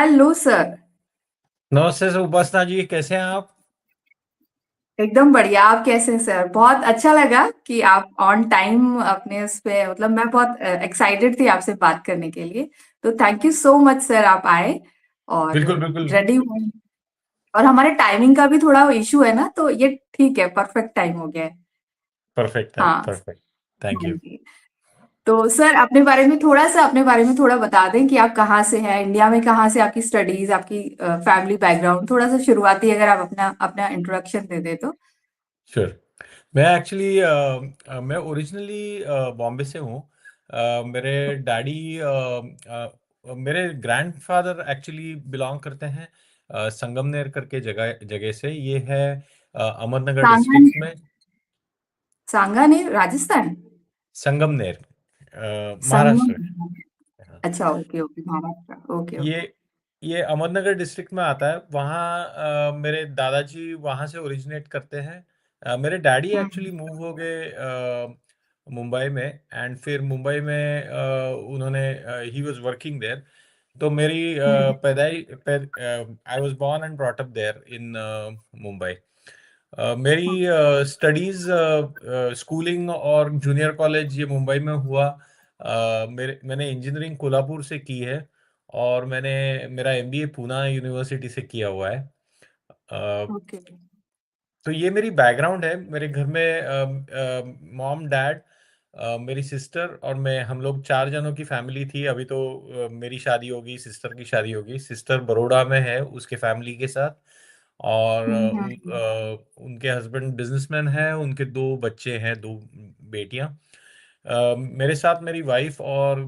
Hello sir. नमस्ते सुभाषना जी, कैसे हैं आप? एकदम बढ़िया। आप कैसे हैं सर? बहुत अच्छा लगा कि आप ऑन टाइम अपने उस पे, मतलब मैं बहुत एक्साइटेड थी आपसे बात करने के लिए। तो thank you so much sir, आप आए और बिल्कुल बिल्कुल। रेडी हुए। और हमारे टाइमिंग का भी थोड़ा इशू है ना, तो ये ठीक है, परफेक्ट टाइम हो गया है। परफेक्ट है, हाँ। परफेक्ट। थैंक हाँ यू। जी। तो सर अपने बारे में थोड़ा बता दें कि आप कहाँ से हैं, इंडिया में कहाँ से, आपकी स्टडीज, आपकी फैमिली बैकग्राउंड, थोड़ा सा शुरुआती अगर आप अपना अपना इंट्रोडक्शन दे दे तो। श्योर। मैं एक्चुअली मैं ओरिजिनली बॉम्बे से हूँ। मेरे डैडी मेरे ग्रैंडफादर एक्चुअली बिलोंग करते हैं संगमनेर करके जगह जगह से। ये है अहमदनगर डिस्ट्रिक्ट सांगानेर। में। सांगानेर राजस्थान। संगमनेर महाराष्ट्र। संगम। हाँ। अच्छा, ओके ओके, महाराष्ट्र, ओके ये ओके। ये अहमदनगर डिस्ट्रिक्ट में आता है। वहाँ मेरे दादाजी वहाँ से ओरिजिनेट करते हैं। मेरे डैडी हम्म। एक्चुअली मूव हो गए मुंबई में। एंड फिर मुंबई में उन्होंने ही वाज वर्किंग देयर। तो मेरी हम्म। पैदाई I was born and brought up there in Mumbai. मेरी स्टडीज स्कूलिंग और जूनियर कॉलेज ये मुंबई में हुआ। मैंने इंजीनियरिंग कोल्हापुर से की है। और मैंने मेरा एमबीए पूना यूनिवर्सिटी से किया हुआ है। अ, ओके। तो ये मेरी बैकग्राउंड है। मेरे घर में मॉम डैड मेरी सिस्टर और मैं, हम लोग 4 जनों की फैमिली थी। अभी तो मेरी शादी होगी, सिस्टर की शादी होगी। सिस्टर बड़ौदा में है उसके फैमिली के साथ। और हम्म। उनके हस्बैंड बिजनेसमैन है। उनके 2 बच्चे हैं, 2 बेटियां। मेरे साथ मेरी वाइफ और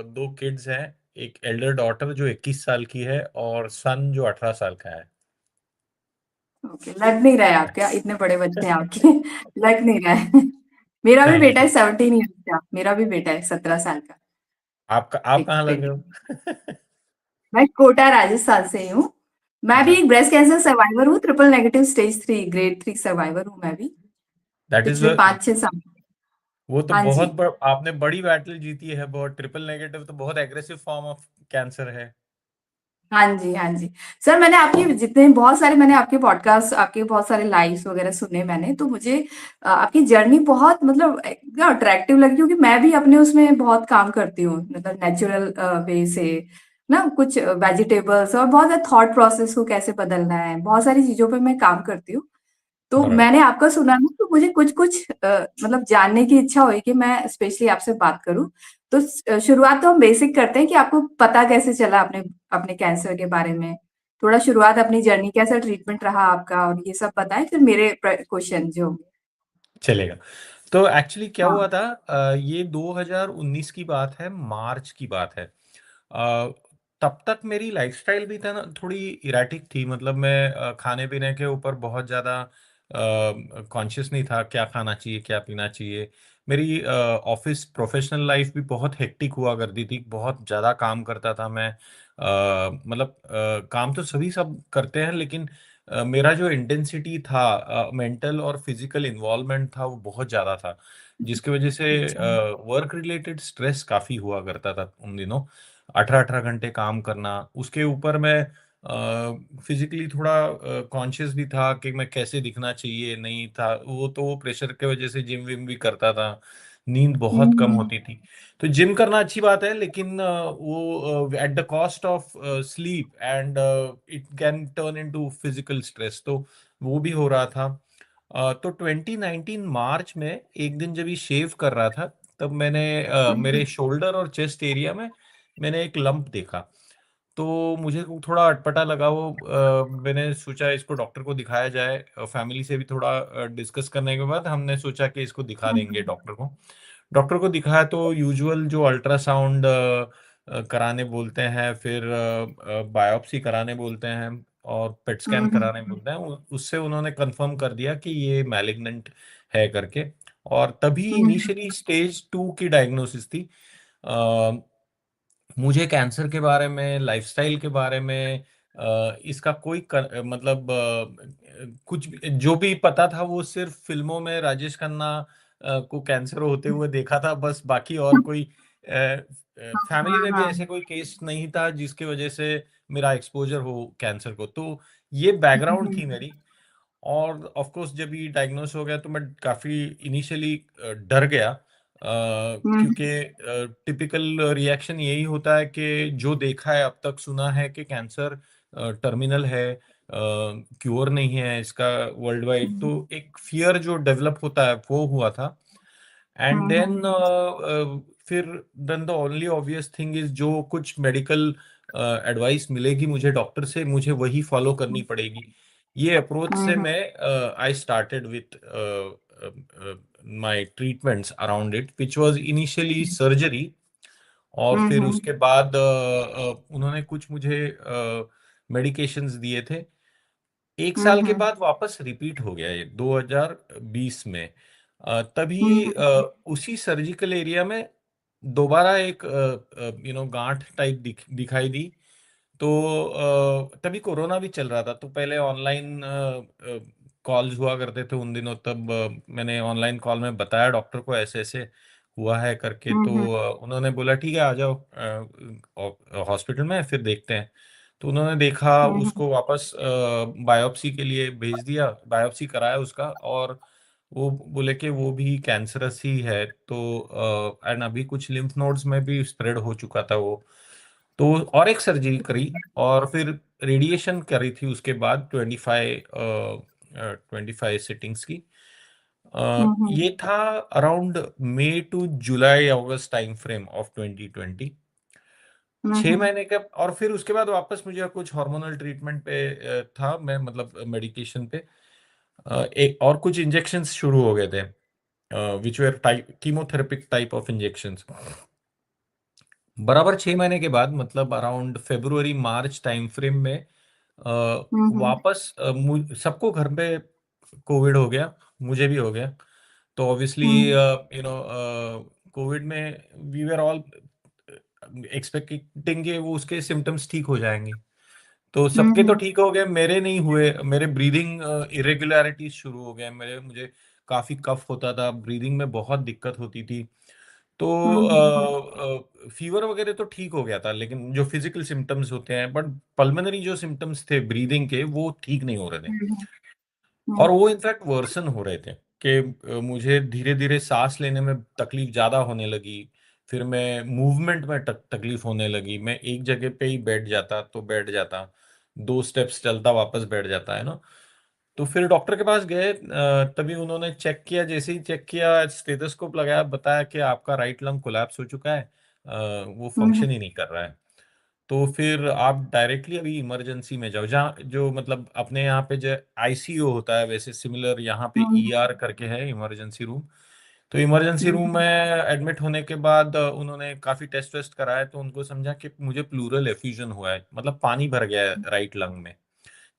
2 किड्स हैं। एक एल्डर डॉटर जो 21 साल की है और सन जो 18 साल का है। ओके, लग नहीं रहा है आपके, इतने बड़े बच्चे हैं आपके। लग नहीं रहा है। मेरा भी थैंक बेटा यू। है 17 ईयर्स का, मेरा भी बेटा है 17 साल का। आप एक कहाँ लग रहे बेटी। हो? मैं कोटा राजस्थान से ही हूँ। मैं भी अच्छा। एक ब्रेस्ट कैंसर सर्वाइवर हूँ, triple negative stage 3 grade 3 survivor हूँ मैं भी। दैट इज पिछले 5-6 साल। वो तो हाँ जी। आपने बड़ी बैटल जीती है। बहुत ट्रिपल नेगेटिव तो बहुत एग्रेसिव फॉर्म ऑफ कैंसर है। हाँ जी, हाँ जी। सर मैंने आपके पॉडकास्ट, आपके बहुत सारे लाइव्स वगैरह सुने मैंने, तो मुझे आपकी जर्नी बहुत, मतलब एकदम अट्रैक्टिव लगी, क्योंकि मैं भी अपने उसमें बहुत काम करती हूँ, मतलब नेचुरल वे से ना, कुछ वेजिटेबल्स और बहुत थॉट प्रोसेस को कैसे बदलना है, बहुत सारी चीजों पे मैं काम करती हूँ। तो बराबर। मैंने आपका सुना ना, तो मुझे कुछ-कुछ मतलब जानने की इच्छा हुई कि मैं स्पेशली आपसे बात करूँ। तो शुरुआत तो हम बेसिक करते हैं कि आपको पता कैसे चला अपने अपने कैंसर के बारे में? थोड़ा शुरुआत अपनी जर्नी, कैसा ट्रीटमेंट रहा आपका, और ये सब बताएँ, फिर मेरे क्वेश्चन जो होंगे। चलेगा। तो एक्चुअली क्या हाँ। हुआ था, ये 2019 की बात है, मार्च की बात है। अ, तब तक मेरी लाइफस्टाइल भी था ना, थोड़ी इरेटिक थी। मतलब मैं खाने पीने के ऊपर बहुत ज़्यादा कॉन्शियस नहीं था, क्या खाना चाहिए क्या पीना चाहिए। मेरी ऑफिस प्रोफेशनल लाइफ भी बहुत हेक्टिक हुआ करती थी। बहुत ज़्यादा काम करता था मैं। मतलब काम तो सभी सब करते हैं, लेकिन मेरा जो इंटेंसिटी था, मेंटल और फिजिकल इन्वॉल्वमेंट था, वो बहुत ज़्यादा था। जिसकी वजह से अच्छा। वर्क रिलेटेड स्ट्रेस काफ़ी हुआ करता था उन दिनों। 18-18 घंटे काम करना, उसके ऊपर मैं फिजिकली थोड़ा कॉन्शियस भी था कि मैं कैसे दिखना चाहिए, नहीं था वो। तो वो प्रेशर की वजह से जिम विम भी करता था। नींद बहुत कम हुँ, होती थी। तो जिम करना अच्छी बात है, लेकिन वो at the cost of sleep, and it can turn into physical stress. तो वो भी हो रहा था। तो 2019 मार्च में एक दिन जब ये शेव कर रहा था, तब मैंने हुँ, मेरे शोल्डर और चेस्ट एरिया में मैंने एक लंप देखा। तो मुझे थोड़ा अटपटा लगा वो। मैंने सोचा इसको डॉक्टर को दिखाया जाए। फैमिली से भी थोड़ा डिस्कस करने के बाद हमने सोचा कि इसको दिखा हुँ, देंगे डॉक्टर को। डॉक्टर को दिखाया तो यूजुअल जो अल्ट्रासाउंड कराने बोलते हैं, फिर बायोप्सी कराने बोलते हैं, और पेट स्कैन हुँ, हुँ, कराने बोलते हैं। उससे उन्होंने कंफर्म कर दिया कि ये मैलिग्नेंट है करके। और तभी हुँ, इनिशियली स्टेज 2 की डायग्नोसिस थी। मुझे कैंसर के बारे में, लाइफस्टाइल के बारे में, इसका कोई मतलब कुछ जो भी पता था वो सिर्फ फिल्मों में राजेश खन्ना को कैंसर होते हुए देखा था बस। बाकी और कोई फैमिली हाँ में भी हाँ। ऐसे कोई केस नहीं था जिसकी वजह से मेरा एक्सपोजर हो कैंसर को। तो ये बैकग्राउंड थी मेरी। और ऑफ कोर्स जब ये डायग्नोस हो गया तो मैं काफ़ी इनिशियली डर गया, क्योंकि टिपिकल रिएक्शन यही होता है कि जो देखा है अब तक, सुना है कि कैंसर टर्मिनल है, क्योर नहीं है इसका वर्ल्ड वाइड, तो एक फियर जो डेवलप होता है वो हुआ था। एंड देन फिर then the only obvious thing is, जो कुछ मेडिकल एडवाइस मिलेगी मुझे डॉक्टर से, मुझे वही फॉलो करनी पड़ेगी। ये अप्रोच से मैं I started with my treatments around it, which was initially surgery. और फिर उसके बाद उन्होंने कुछ मुझे मेडिकेशंस दिए थे। एक साल के बाद वापस रिपीट हो गया ये 2020 में। तभी उसी सर्जिकल एरिया में दोबारा एक गांठ टाइप दिखाई दी। तो तभी कोरोना भी चल रहा था, तो पहले ऑनलाइन कॉल्स हुआ करते थे उन दिनों। तब मैंने ऑनलाइन कॉल में बताया डॉक्टर को ऐसे ऐसे हुआ है करके। तो उन्होंने बोला ठीक है आ जाओ हॉस्पिटल में, फिर देखते हैं। तो उन्होंने देखा, उसको वापस बायोप्सी के लिए भेज दिया, बायोप्सी कराया उसका, और वो बोले कि वो भी कैंसरस ही है। तो एंड अभी कुछ लिम्फ नोड्स में भी स्प्रेड हो चुका था वो। तो और एक सर्जरी करी, और फिर रेडिएशन करी थी उसके बाद 25 सिटिंग्स की। ये था around May to July August time frame of 2020। 6 महीने का, और फिर उसके बाद वापस मुझे कुछ हार्मोनल ट्रीटमेंट पे था मैं, मतलब मेडिकेशन पे। एक और कुछ इंजेक्शंस शुरू हो गए थे, विच where type कीमोथेरेपिक type of injections. बराबर 6 महीने के बाद, मतलब अराउंड फेब्रुवरी मार्च टाइम फ्रेम में वापस सबको घर पे कोविड हो गया, मुझे भी हो गया। तो ऑब्वियसली कोविड में वी वर ऑल एक्सपेक्टिंग कि वो उसके सिम्टम्स ठीक हो जाएंगे। तो सबके तो ठीक हो गए, मेरे नहीं हुए। मेरे ब्रीदिंग इरेगुलरिटीज शुरू हो गए, मुझे काफी कफ होता था, ब्रीदिंग में बहुत दिक्कत होती थी। तो फीवर वगैरह तो ठीक हो गया था, लेकिन जो फिजिकल सिम्टम्स होते हैं, बट पल्मोनरी जो सिम्टम्स थे ब्रीदिंग के, वो ठीक नहीं हो रहे थे। और वो इनफैक्ट वर्सन हो रहे थे कि मुझे धीरे धीरे सांस लेने में तकलीफ ज्यादा होने लगी। फिर मैं मूवमेंट में तकलीफ होने लगी। मैं एक जगह पे ही बैठ जाता तो बैठ जाता, 2 स्टेप्स चलता वापस बैठ जाता है ना। तो फिर डॉक्टर के पास गए, तभी उन्होंने चेक किया। जैसे ही चेक किया, स्टेथोस्कोप लगाया, बताया कि आपका राइट लंग कोलैप्स हो चुका है, वो फंक्शन ही नहीं कर रहा है। तो फिर आप डायरेक्टली अभी इमरजेंसी में जाओ, जहाँ जो मतलब अपने यहाँ पे जो आईसीयू होता है, वैसे सिमिलर यहाँ पे ईआर करके है, इमरजेंसी रूम। तो इमरजेंसी रूम में एडमिट होने के बाद उन्होंने काफी टेस्ट वेस्ट कराए, तो उनको समझा कि मुझे प्लूरल एफ्यूजन हुआ है, मतलब पानी भर गया है राइट लंग में,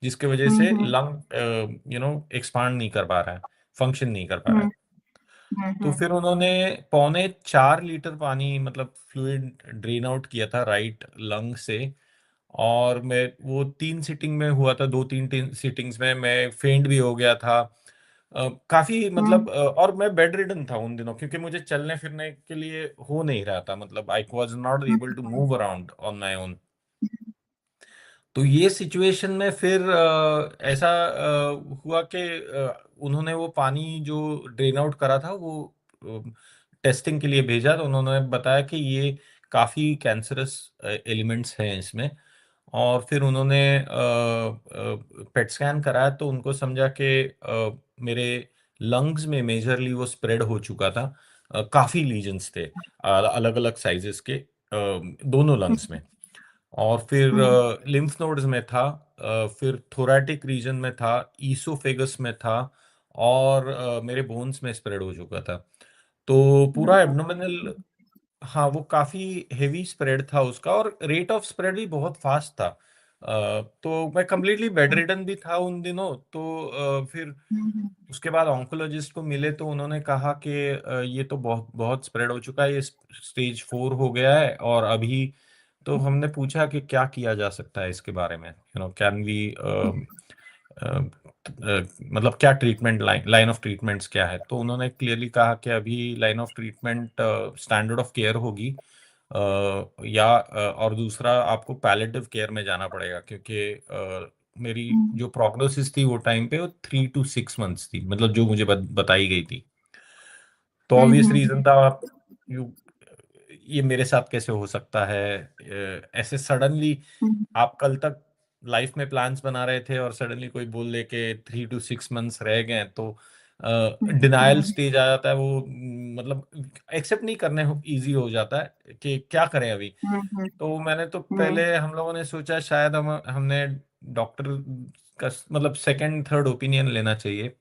जिसके वजह से लंग एक्सपांड नहीं कर पा रहा है, फंक्शन नहीं कर पा रहा है। तो फिर उन्होंने 4.25 लीटर पानी, मतलब फ्लूइड, ड्रेन आउट किया था राइट लंग से। और मैं वो 3 सिटिंग में हुआ था, दो तीन तीन सिटिंग्स में मैं फेंट भी हो गया था। काफी मतलब और मैं बेड रिडन था उन दिनों, क्योंकि मुझे चलने फिरने के लिए हो नहीं रहा था, मतलब I was not able to move around on my own. तो ये सिचुएशन में फिर ऐसा हुआ कि उन्होंने वो पानी जो ड्रेन आउट करा था वो टेस्टिंग के लिए भेजा। तो उन्होंने बताया कि ये काफ़ी कैंसरस एलिमेंट्स हैं इसमें। और फिर उन्होंने पेट स्कैन कराया, तो उनको समझा कि मेरे लंग्स में मेजरली वो स्प्रेड हो चुका था। काफ़ी लीजन्स थे, अलग अलग साइजेस के, दोनों लंग्स में। और फिर लिम्फ नोड्स में था, फिर थोरैटिक रीजन में था, ईसोफेगस में था, और मेरे बोन्स में स्प्रेड हो चुका था। तो पूरा एब्डोमिनल, हाँ वो काफी हेवी स्प्रेड था उसका, और रेट ऑफ स्प्रेड भी बहुत फास्ट था। तो मैं कम्प्लीटली बेड रिडन भी था उन दिनों। तो फिर उसके बाद ऑन्कोलॉजिस्ट को मिले, तो उन्होंने कहा कि ये तो बहुत बहुत स्प्रेड हो चुका है, ये स्टेज 4 हो गया है। और अभी तो हमने पूछा कि क्या किया जा सकता है इसके बारे में, कैन वी मतलब क्या ट्रीटमेंट, लाइन ऑफ ट्रीटमेंट्स क्या है। तो उन्होंने क्लियरली कहा कि अभी line of treatment standard of care होगी और दूसरा आपको पैलेटिव केयर में जाना पड़ेगा, क्योंकि मेरी हुँ, जो प्रोग्नोसिस थी वो टाइम पे वो 3 to 6 मंथ्स थी, मतलब जो मुझे बताई गई थी। तो हुँ, ऑब्वियस हुँ, रीजन था, यू ये मेरे साथ कैसे हो सकता है, ऐसे सडनली हुँ, आप कल तक लाइफ में प्लान्स बना रहे थे और सडनली कोई बोल दे के 3 to 6 मंथ्स रह गए, तो हुँ, डिनायल हुँ, स्टेज आ जाता है, वो मतलब एक्सेप्ट नहीं करने इजी हो जाता है कि क्या करें अभी। हुँ, हुँ, तो मैंने तो हुँ, पहले हम लोगों ने सोचा शायद हमने डॉक्टर का मतलब सेकंड थर्ड ओपिनियन लेना चाहिए।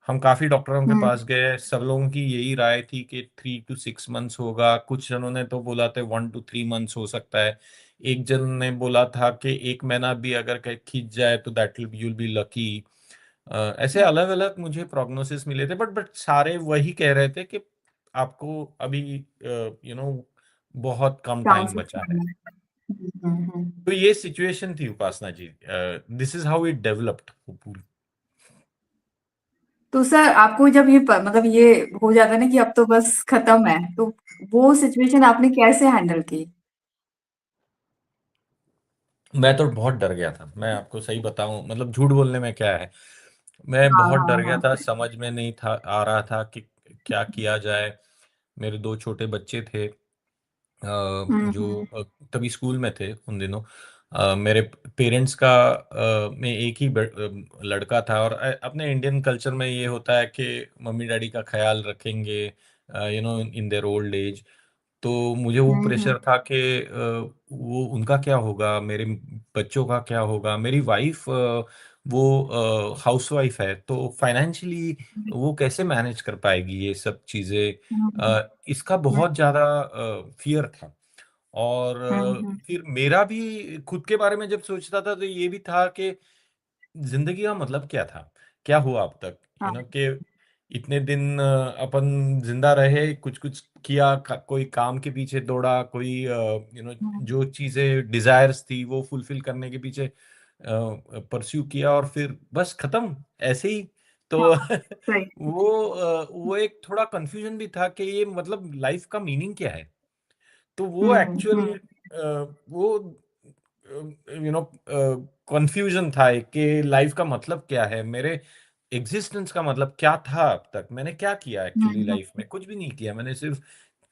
हम काफी डॉक्टरों के हुँ, पास गए, सब लोगों की यही राय थी कि 3 to 6 मंथ्स होगा, कुछ जनों ने तो बोला था 1 to 3 मंथ्स हो सकता है, एक जन ने बोला था कि 1 महीना भी अगर खींच जाए तो that will you'll be lucky. ऐसे अलग अलग मुझे प्रोग्नोसिस मिले थे, बट सारे वही कह रहे थे कि आपको अभी बहुत कम टाइम चांसेस बचा कम है। है। हुँ, हुँ, हुँ। तो ये सिचुएशन थी Upasana ji, this is how it developed. तो सर आपको जब ये मतलब ये हो जाता है ना कि अब तो बस खत्म है, तो वो सिचुएशन आपने कैसे हैंडल की? मैं तो बहुत डर गया था, मैं आपको सही बताऊं, मतलब झूठ बोलने में क्या है, मैं हाँ, बहुत हाँ, डर गया हाँ। था, समझ में नहीं था आ रहा था कि क्या किया जाए। मेरे दो छोटे बच्चे थे, हुँ, जो हुँ। तभी स्कूल में थे उन दिनों। मेरे पेरेंट्स का में एक ही लड़का था, और अपने इंडियन कल्चर में ये होता है कि मम्मी डैडी का ख्याल रखेंगे इन देयर ओल्ड एज। तो मुझे वो हुँ, हुँ। प्रेशर था कि वो उनका क्या होगा, मेरे बच्चों का क्या होगा। मेरी वाइफ वो हाउस वाइफ है, तो फाइनेंशियली वो कैसे मैनेज कर पाएगी ये सब चीज़ें, हुँ, हुँ। इसका हुँ, बहुत ज़्यादा फियर था। और हुँ, हुँ। फिर मेरा भी खुद के बारे में जब सोचता था तो ये भी था कि जिंदगी का मतलब क्या था, क्या हुआ अब तक, हाँ। कि इतने दिन अपन जिंदा रहे, कुछ कुछ किया, कोई काम के पीछे दौड़ा, कोई हुँ, जो चीजें डिजायर्स थी वो फुलफिल करने के पीछे परस्यू किया, और फिर बस खत्म ऐसे ही। तो हाँ, सही। वो एक थोड़ा कंफ्यूजन भी था कि ये मतलब लाइफ का मीनिंग क्या है। तो वो हुँ, एक्चुअल हुँ। वो कंफ्यूजन था कि लाइफ का मतलब क्या है, मेरे एग्जिस्टेंस का मतलब क्या था, अब तक मैंने क्या किया, हुँ, एक्चुअली हुँ। लाइफ में कुछ भी नहीं किया, मैंने सिर्फ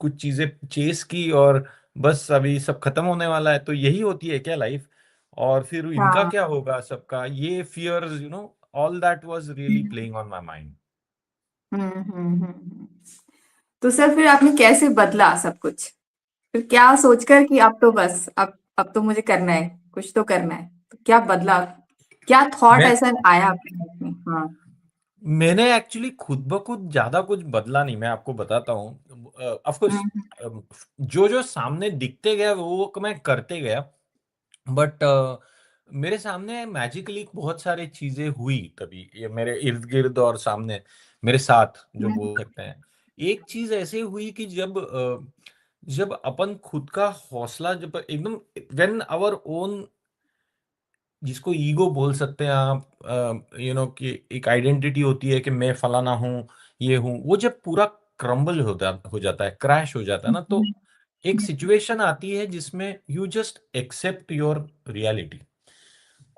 कुछ चीजें चेस की, और बस अभी सब खत्म होने वाला है, तो यही होती है क्या लाइफ, और फिर इनका हाँ। क्या होगा सबका, ये fears all that was really hmm, playing on my mind. Hmm, hmm, hmm, hmm. तो सर फिर आपने कैसे बदला सब कुछ? फिर क्या सोचकर कि अब तो बस अब तो मुझे करना है, कुछ तो करना है। तो क्या बदला? क्या थॉट मैं ऐसा आया आपके लाइफ में? हाँ। मैंने एक्चुअली खुद ब खुद ज्यादा कुछ बदला नहीं, मैं आपको बताता हूँ। ऑफ हुँ, कोर्स हुँ, जो जो सामने दिखते गया वो मैं करते गया, बट मेरे सामने मैजिकली बहुत सारी चीजें हुई तभी, ये मेरे इर्द गिर्द और सामने मेरे साथ जो हुँ, बोल सकते हैं। एक चीज ऐसे हुई कि जब अपन खुद का हौसला जब एकदम, व्हेन आवर ओन, जिसको ईगो बोल सकते हैं आप, कि एक आइडेंटिटी होती है कि मैं फलाना हूँ, ये हूँ, वो जब पूरा क्रम्बल हो जाता है, क्रैश हो जाता है हुँ, ना, हुँ, तो एक हुँ, सिचुएशन आती है जिसमें you just accept your reality,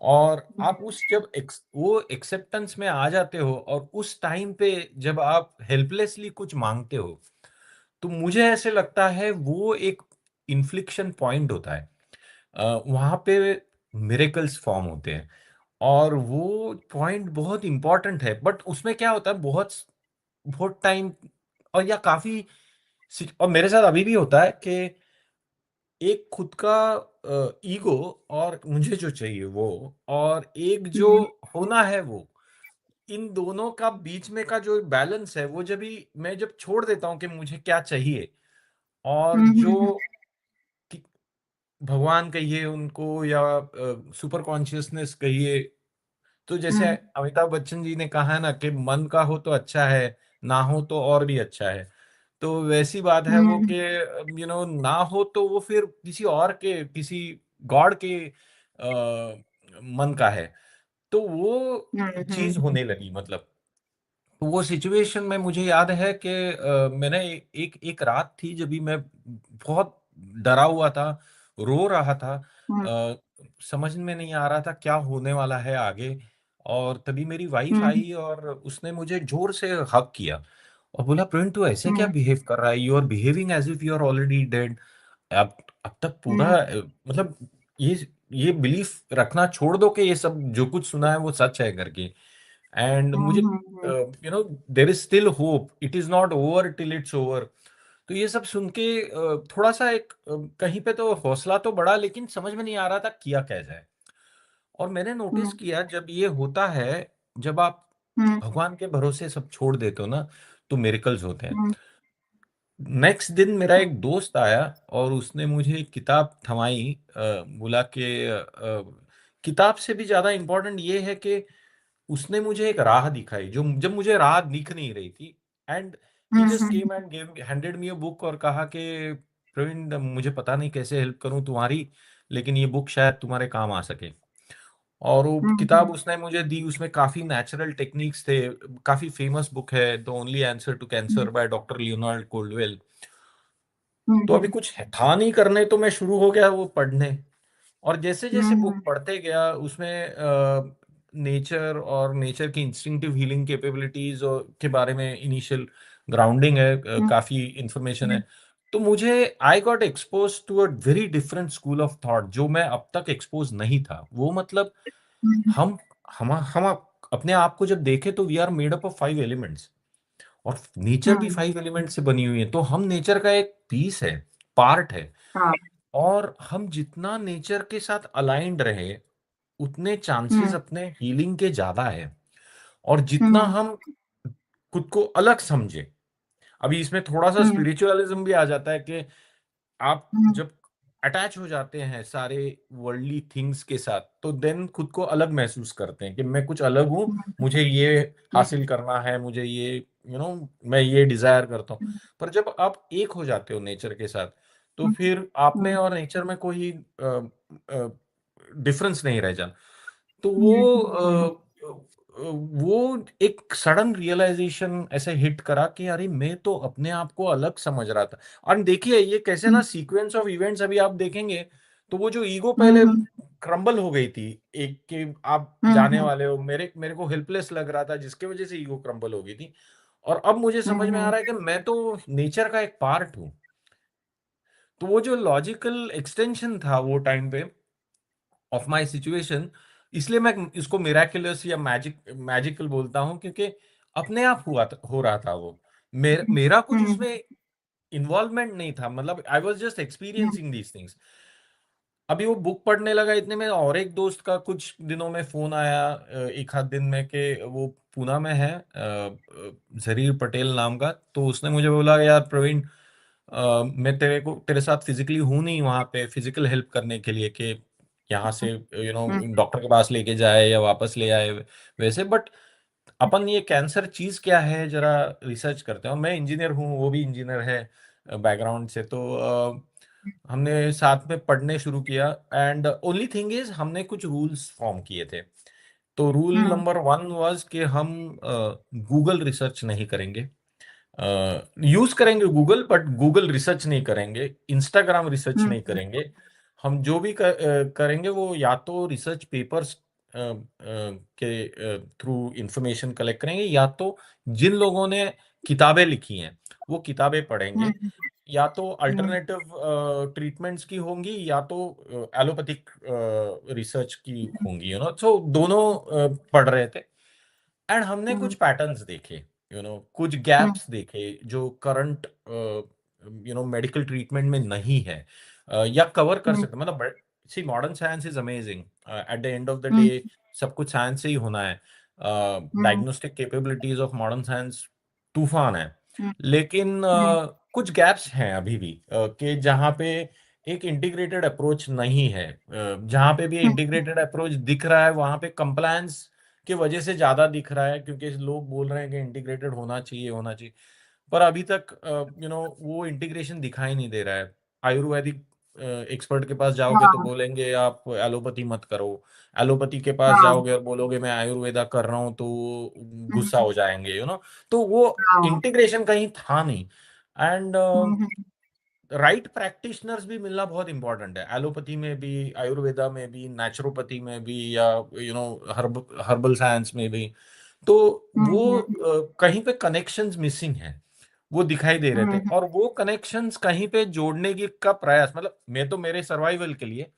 और हुँ, आप उस जब वो एक्सेप्टेंस में आ जाते हो, और उस टाइम पे जब आप हेल्पलेसली कुछ मांगते हो, तो मुझे ऐसे लगता है वो एक इन्फ्लिक्शन पॉइंट होता है, वहां पे मिरेकल्स फॉर्म होते हैं, और वो पॉइंट बहुत इंपॉर्टेंट है, बट उसमें क्या होता है, बहुत बहुत टाइम, और या काफी, और मेरे साथ अभी भी होता है कि एक खुद का ईगो, और मुझे जो चाहिए वो, और एक जो हुँ, होना है वो, इन दोनों का बीच में का जो बैलेंस है, वो जब भी मैं जब छोड़ देता हूँ कि मुझे क्या चाहिए, और हुँ, जो हुँ, कि भगवान कहिए उनको, या सुपर कॉन्शियसनेस कहिए, तो जैसे हुँ, अमिताभ बच्चन जी ने कहा है ना कि मन का हो तो अच्छा है, ना हो तो और भी अच्छा है। तो वैसी बात है वो हुँ, कि ना हो तो वो फिर किसी और के, किसी गॉड के मन का है, तो वो हुँ, चीज हुँ, होने लगी, मतलब तो वो सिचुएशन में मुझे याद है कि मैंने एक एक रात थी जब भी मैं बहुत डरा हुआ था, रो रहा था। हुँ, समझ में नहीं आ रहा था क्या होने वाला है आगे। और तभी मेरी वाइफ हुँ, आई और उसने मुझे ज़ोर से हग किया और बोला, "प्रवीण, तू ऐसे क्या हुँ, बिहेव कर रहा है? You are behaving as if you are already dead." अब अब तक पूरा हुँ, मतलब ये ये बिलीफ रखना छोड़ दो कि ये सब जो कुछ सुना है वो सच है करके। एंड हुँ, मुझे hmm, hmm, you know there is still hope, it is not over till it's over. तो ये सब सुन के थोड़ा सा एक कहीं पे तो हौसला तो बढ़ा, लेकिन समझ में नहीं आ रहा था किया क्या जाए। और मैंने नोटिस हुँ, किया जब ये होता है, जब आप हुँ, भगवान के भरोसे सब छोड़ देते हो ना, तो मिरेकल्स होते हैं। हुँ, नेक्स्ट दिन मेरा एक दोस्त आया और उसने मुझे एक किताब थमाई, बोला कि किताब से भी ज़्यादा इम्पोर्टेंट ये है कि उसने मुझे एक राह दिखाई, जो जब मुझे राह दिख नहीं रही थी। And he hmm, just hmm, came and give handed me a book और कहा कि प्रवीण, मुझे पता नहीं कैसे हेल्प करूं तुम्हारी, लेकिन ये बुक शायद तुम्हारे काम आ सके। और वो हुँ, किताब हुँ, उसने मुझे दी, उसमें काफ़ी नेचुरल टेक्निक्स थे। काफ़ी फेमस बुक है, the only answer to hmm, cancer by doctor Leonard Coldwell. Hmm, तो अभी हुँ, कुछ था नहीं करने, तो मैं शुरू हो गया वो पढ़ने। और जैसे-जैसे बुक हुँ, पढ़ते गया उसमें नेचर और नेचर की इंस्टिंक्टिव हीलिंग कैपेबिलिटीज़ और के बारे में इनिशियल ग्राउंडिंग है, हुँ, काफ़ी इन्फॉर्मेशन हुँ, है। तो मुझे I got exposed to a very different school of thought, जो मैं अब तक एक्सपोज़ नहीं था। वो मतलब हुँ, हम हम अपने आप को जब देखें तो we are made up of 5 elements, और नेचर भी हुँ, 5 एलिमेंट्स से बनी हुई है। तो हम नेचर का एक पीस है, पार्ट है। हाँ, और हम जितना नेचर के साथ अलाइन्ड रहे, उतने चांसेस हुँ, अपने हीलिंग के ज़्यादा है। और जितना हुँ, हम खुद को अलग समझें, अभी इसमें थोड़ा-सा हुँ, स्पिरिचुअलिज़्म भी आ जाता है कि आप हुँ, जब अटैच हो जाते हैं सारे वर्ल्डली थिंग्स के साथ, तो देन खुद को अलग महसूस करते हैं कि मैं कुछ अलग हूँ, हुँ, मुझे ये हुँ, हासिल करना है, मुझे ये मैं ये डिज़ायर करता हूँ। पर जब आप एक हो जाते हो नेचर के साथ, तो हुँ, फिर आप में हुँ, और नेचर में कोई अ, डिफरेंस नहीं रह जाता। तो हुँ, हुँ, वो एक सडन रियलाइज़ेशन ऐसे हिट करा कि अरे! मैं तो अपने आप को अलग समझ रहा था। और देखिए ये कैसे ना सीक्वेंस ऑफ इवेंट्स अभी आप देखेंगे, तो वो जो ईगो हुँ, पहले हुँ, क्रम्बल हो गई थी, एक कि आप हुँ, जाने हुँ, वाले हो, मेरे मेरे को हेल्पलेस लग रहा था जिसकी वज़ह से ईगो क्रम्बल हो गई थी। और अब मुझे हुँ, समझ में आ हुँ, रहा है कि मैं तो नेचर का एक पार्ट हूँ। तो वो जो लॉजिकल एक्सटेंशन था वो टाइम पे ऑफ माय सिचुएशन, इसलिए मैं इसको मिराकुलस या मैजिकल बोलता हूँ, क्योंकि अपने आप हो रहा था वो। मेरा कुछ हुँ, उसमें इन्वॉल्वमेंट नहीं था, मतलब I was just hmm, experiencing these things. अभी वो बुक पढ़ने लगा इतने में और एक दोस्त का कुछ दिनों में फ़ोन आया, 1 आध दिन में, कि वो पूना में है, ज़रीर पटेल नाम का। तो उसने मुझे बोला, यार प्रवीण, मैं तेरे साथ फिज़िकली हूँ नहीं वहाँ पे फिज़िकल हेल्प करने के लिए कि यहाँ से हुँ, डॉक्टर के पास लेके जाए या वापस ले आए वैसे, बट अपन ये कैंसर चीज़ क्या है ज़रा रिसर्च करते हैं। और मैं इंजीनियर हूँ, वो भी इंजीनियर है बैकग्राउंड से, तो हमने साथ में पढ़ने शुरू किया। एंड ओनली थिंग इज़ हमने कुछ रूल्स फॉर्म किए थे। तो रूल हुँ, नंबर 1 वाज़ कि हम गूगल रिसर्च नहीं करेंगे। यूज़ करेंगे गूगल, बट गूगल रिसर्च नहीं करेंगे, इंस्टाग्राम रिसर्च हुँ, नहीं करेंगे। हम जो भी करेंगे वो या तो रिसर्च पेपर्स के थ्रू इंफॉर्मेशन कलेक्ट करेंगे, या तो जिन लोगों ने किताबें लिखी हैं, वो किताबें पढ़ेंगे, हुँ, या तो हुँ, अल्टरनेटिव ट्रीटमेंट्स की होंगी, या तो एलोपैथिक रिसर्च की होंगी, सो दोनों पढ़ रहे थे। एंड हमने कुछ हुँ, पैटर्न्स देखे, कुछ हुँ, गैप्स देखे जो करंट मेडिकल ट्रीटमेंट में नहीं है, या कवर कर हुँ, सकते, मतलब see modern science is amazing. At the end of the hmm, day सब कुछ साइंस से ही होना है। Hmm, diagnostic capabilities of modern science तूफान है। हुँ, लेकिन हुँ, कुछ गैप्स हैं अभी भी, कि जहाँ पे एक इंटीग्रेटेड अप्रोच नहीं है। जहाँ पे भी हुँ, इंटीग्रेटेड अप्रोच दिख रहा है वहाँ पे कंप्लायंस की वजह से ज़्यादा दिख रहा है, क्योंकि लोग बोल रहे हैं कि इंटीग्रेटेड होना चाहिए, होना चाहिए। पर अभी तक वो इंटीग्रेशन दिखाई नहीं दे रहा है। आयुर्वेदिक एक्सपर्ट के पास जाओगे तो हाँ, बोलेंगे आप एलोपैथी मत करो। एलोपैथी के पास हाँ, जाओगे और बोलोगे मैं आयुर्वेदा कर रहा हूँ, तो हुँ, गुस्सा हो जाएँगे। तो वो हाँ, इंटीग्रेशन कहीं था नहीं। And hmm, hmm, right practitioners भी मिलना बहुत इंपॉर्टेंट है, एलोपैथी में भी, आयुर्वेदा में भी, नेचुरोपैथी में भी, या हर्बल साइंस में भी। तो वो कहीं पे कनेक्शंस मिसिंग हैं, वो दिखाई दे रहे थे, हम्म और वो कनेक्शंस कहीं पे जोड़ने की का प्रयास, मतलब मैं तो मेरे सर्वाइवल के लिए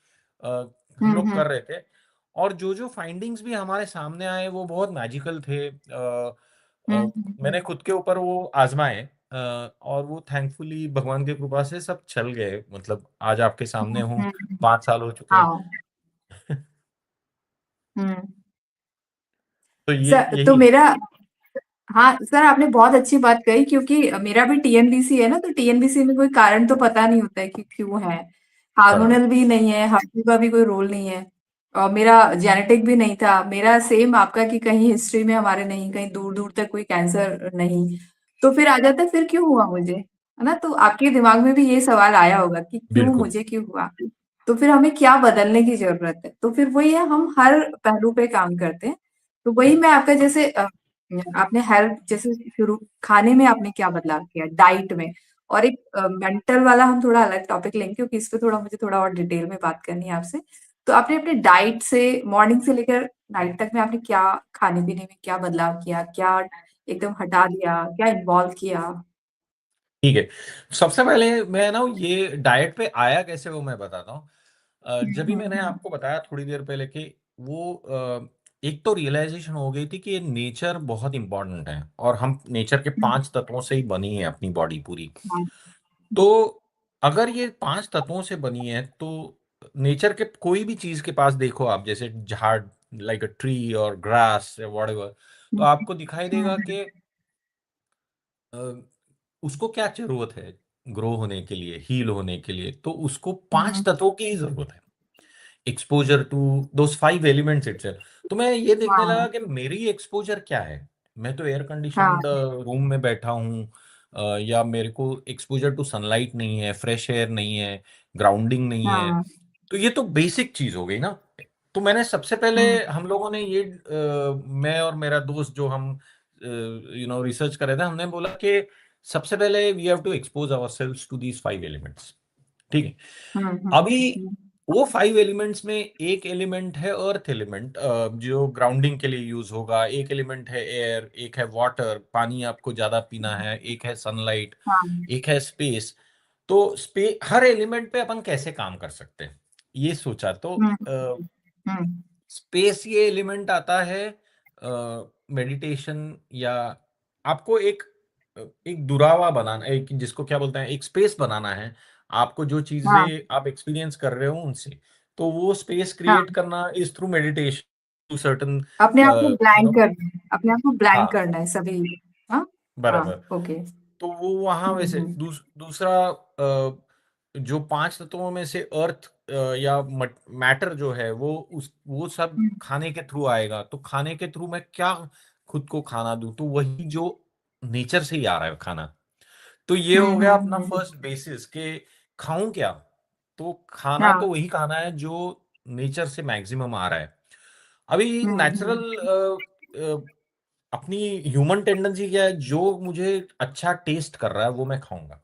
हम लोग हम्म कर रहे थे। और जो जो फाइंडिंग्स भी हमारे सामने आए वो बहुत मैजिकल थे। मैंने खुद के ऊपर वो आजमाए, और वो थैंकफुली भगवान की कृपा से सब चल गए, मतलब आज आपके सामने हूँ, हम्म, 5 साल हो चुके हैं। हाँ। हम्म। तो ये सर तो यही है। मेरा, हाँ सर आपने बहुत अच्छी बात कही, क्योंकि मेरा भी टीएनबीसी है ना, तो टीएनबीसी में कोई कारण तो पता नहीं होता है कि क्यों है। बराबर। हार्मोनल भी नहीं है, हॉर्मोन का भी कोई रोल नहीं है। और मेरा जेनेटिक भी नहीं था, मेरा सेम आपका, कि कहीं हिस्ट्री में हमारे नहीं, कहीं दूर दूर तक कोई कैंसर नहीं। तो फिर आ जाता है फिर क्यों हुआ मुझे, है ना? तो आपके दिमाग में भी ये सवाल आया होगा कि क्यों बिल्कुल। मुझे, क्यों हुआ। तो फिर हमें क्या बदलने की जरूरत है, तो फिर वही है, हम हर पहलू पे काम करते हैं। तो वही मैं आपका जैसे आपने हेल्थ जैसे शुरू, खाने में आपने क्या बदलाव किया डाइट में, और एक मेंटल वाला हम थोड़ा अलग टॉपिक लेंगे, क्योंकि इस पे थोड़ा मुझे थोड़ा और डिटेल में बात करनी है आपसे। तो आपने अपने डाइट से, मॉर्निंग से लेकर नाइट तक में आपने क्या खाने पीने में क्या बदलाव किया, क्या एकदम हटा दिया, क्या इन्वॉल्व किया? ठीक है, सबसे पहले मैं ना ये डाइट पे आया कैसे वो मैं बताता हूँ। जब भी मैंने हम्म आपको बताया थोड़ी देर पहले कि वो एक तो रियलाइजेशन हो गई थी कि नेचर बहुत इंपॉर्टेंट है, और हम नेचर के हम्म 5 तत्वों से ही बनी है अपनी बॉडी पूरी। हाँ, तो अगर ये 5 तत्वों से बनी है, तो नेचर के कोई भी चीज के पास देखो आप, जैसे झाड़, लाइक अ ट्री और ग्रास वॉटेवर, तो हम्म आपको दिखाई देगा हम्म कि अ, उसको क्या जरूरत है ग्रो होने के लिए, हील होने के लिए। तो उसको पांच हम्म तत्वों की ही जरूरत है, exposure to those 5 elements itself. तो मैं ये देखने लगा हाँ कि मेरी एक्सपोजर क्या है। मैं तो एयर हाँ कंडीशनड रूम में बैठा हूँ, या मेरे को एक्सपोजर टू सनलाइट नहीं है, फ्रेश एयर नहीं है, ग्राउंडिंग नहीं है। हाँ तो ये तो बेसिक चीज हो गई ना। तो मैंने सबसे पहले, हम्म हम लोगों ने ये मैं और मेरा दोस्त जो हम रिसर्च कर रहे थे, हमने बोला कि सबसे पहले we have to expose our cells to these 5 elements. ठीक है। अभी हम्म वो 5 एलिमेंट्स में एक एलिमेंट है अर्थ एलिमेंट, जो ग्राउंडिंग के लिए यूज होगा। एक एलिमेंट है एयर, एक है वाटर, पानी आपको ज्यादा पीना है, एक है सनलाइट, हाँ एक है स्पेस। तो हर एलिमेंट पे अपन कैसे काम कर सकते हैं, ये सोचा। तो हम्म हम्म स्पेस ये एलिमेंट आता है मेडिटेशन, या आपको एक दुरावा बनाना, एक जिसको क्या बोलते हैं, एक स्पेस बनाना है आपको, जो हाँ चीजें आप एक्सपीरियंस कर रहे हो उनसे। तो वो स्पेस क्रिएट हाँ, करना is through meditation, to certain अपने आप को यू ब्लैंक नो। करना है, अपने आप को ब्लैंक हाँ, करना है सभी। हाँ हाँ, बराबर। ओके। तो वो वहां वैसे हम्म दूसरा, जो 5 तत्वों में से अर्थ या मैटर जो है, वो सब हम्म खाने के थ्रू आएगा। तो खाने के थ्रू मैं क्या खुद को खाना दूं, तो वही जो नेचर से ही आ रहा है खाना। तो ये हो गया अपना हम्म, फर्स्ट बेसिस के खाऊं क्या। तो खाना तो हाँ वही खाना है जो नेचर से मैक्सिमम आ रहा है। अभी हम्म नेचुरल अपनी ह्यूमन टेंडेंसी क्या है, जो मुझे अच्छा टेस्ट कर रहा है वो मैं खाऊंगा।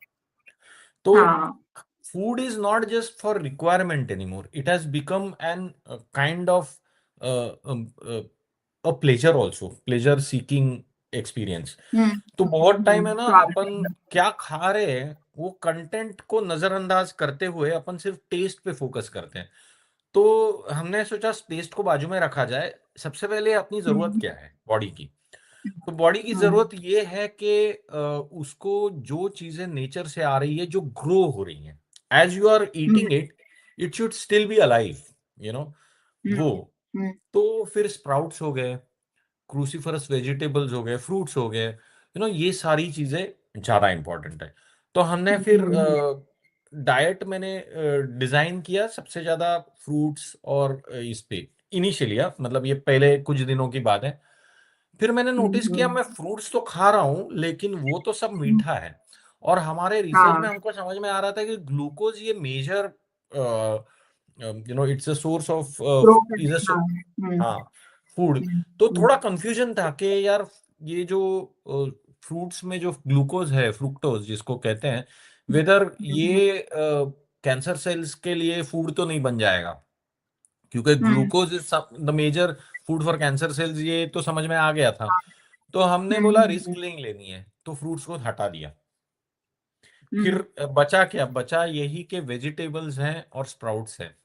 तो हाँ food is not just for requirement anymore, it has become an kind of uh, um, uh, a pleasure also, pleasure seeking experience। तो बहुत टाइम है ना, स्वाद अपन क्या खा रहे हैं वो कंटेंट को नजरअंदाज करते हुए अपन सिर्फ टेस्ट पे फोकस करते हैं। तो हमने सोचा टेस्ट को बाजू में रखा जाए, सबसे पहले अपनी जरूरत हम्म क्या है बॉडी की। तो बॉडी की हम्म जरूरत ये है कि उसको जो चीजें नेचर से आ रही है, जो ग्रो हो रही हैं, as you are hmm eating it, it should still be alive, you know. वो, हम्म तो फिर स्प्राउट्स हो गए, क्रूसीफरस वेजिटेबल्स हो गए, फ्रूट्स हो गए, ये सारी चीजें ज्यादा इंपॉर्टेंट है। तो हमने फिर डाइट मैंने डिजाइन किया सबसे ज्यादा फ्रूट्स और इस पे इनिशियली, मतलब ये पहले कुछ दिनों की बात है। फिर मैंने नोटिस किया मैं फ्रूट्स तो खा रहा हूँ, लेकिन वो तो सब मीठा है। और हमारे रिसर्च में हाँ, हमको समझ में आ रहा था कि ग्लूकोज ये major, it's a source of, grow is a, करना, हाँ हाँ, फूड। तो हम्म थोड़ा कंफ्यूजन था कि यार ये जो फ्रूट्स में जो ग्लूकोज है, फ्रुक्टोज जिसको कहते हैं, वेदर हम्म ये कैंसर सेल्स के लिए फूड तो नहीं बन जाएगा, क्योंकि hmm glucose is the major food for cancer cells, ये तो समझ में आ गया था। तो हमने बोला रिस्क हम्म नहीं लेनी है, तो फ्रूट्स को हटा दिया। फिर हम्म बचा क्या, बचा यही के वेजिटेबल्स हैं और स्प्राउट्स हैं।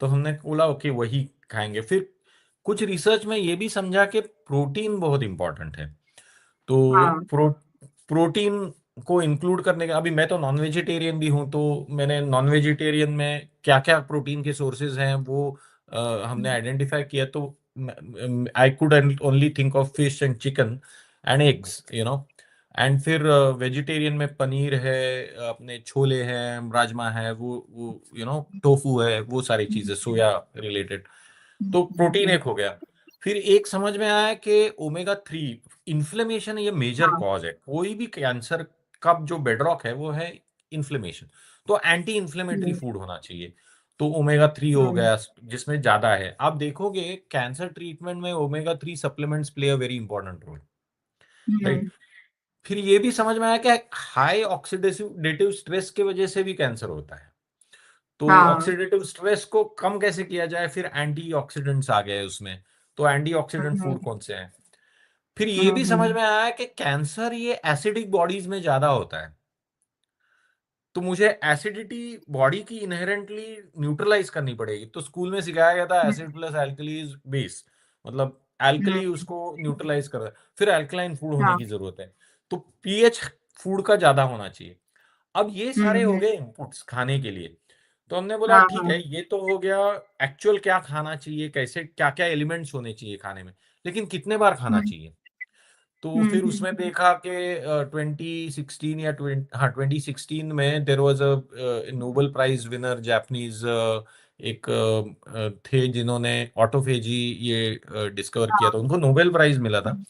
तो हमने बोला ओके वही खाएंगे। फिर कुछ रिसर्च में ये भी समझा कि प्रोटीन बहुत इंपॉर्टेंट है। तो हाँ प्रोटीन को इंक्लूड करने का, अभी मैं तो नॉन वेजिटेरियन भी हूँ, तो मैंने नॉन वेजिटेरियन में क्या क्या प्रोटीन के सोर्सेज हैं वो हमने आइडेंटिफाई किया। तो I could only think of fish and chicken and eggs, and फिर वेजिटेरियन में पनीर है, अपने छोले हैं, राजमा है, वो टोफू है, वो सारी चीजें सोया रिलेटेड। तो प्रोटीन एक हो गया। फिर एक समझ में आया कि ओमेगा 3, इन्फ्लेमेशन ये मेजर हाँ कॉज है कोई भी कैंसर का, जो बेडरॉक है वो है इन्फ्लेमेशन। तो एंटी इन्फ्लेमेटरी हम्म फूड होना चाहिए। तो ओमेगा 3 हो हम्म गया जिसमें ज्यादा है। आप देखोगे कैंसर ट्रीटमेंट में omega 3 supplements play a very important role, right. Hmm फिर ये भी समझ में आया कि हाई ऑक्सीडेटिव स्ट्रेस की वजह से भी कैंसर होता है। तो हाँ ऑक्सीडेटिव स्ट्रेस को कम कैसे किया जाए, फिर एंटीऑक्सीडेंट्स आ गए उसमें। तो एंटीऑक्सीडेंट फूड हम्म कौन से हैं। फिर ये भी समझ हम्म में आया कि कैंसर ये एसिडिक बॉडीज में ज्यादा होता है। तो मुझे एसिडिटी बॉडी की इनहेरेंटली न्यूट्रलाइज करनी पड़ेगी। तो स्कूल में सिखाया गया था acid plus alkali is base, मतलब एल्कली हम्म उसको न्यूट्रलाइज कर रहा है, फिर एल्कलाइन फूड होने हाँ की जरूरत है। तो पीएच फूड का ज्यादा होना चाहिए। अब ये सारे हो हम्म गए इनपुट्स खाने के लिए। तो हमने बोला हाँ ठीक हाँ है, ये तो हो गया एक्चुअल क्या खाना चाहिए, कैसे क्या क्या एलिमेंट्स होने चाहिए खाने में, लेकिन कितने बार खाना हम्म चाहिए। तो फिर उसमें हम्म देखा कि 2016 या 2016 में there was a Nobel prize winner Japanese, एक थे जिन्होंने ऑटोफेजी ये डिस्कवर किया था, हाँ उनको नोबेल प्राइज मिला था।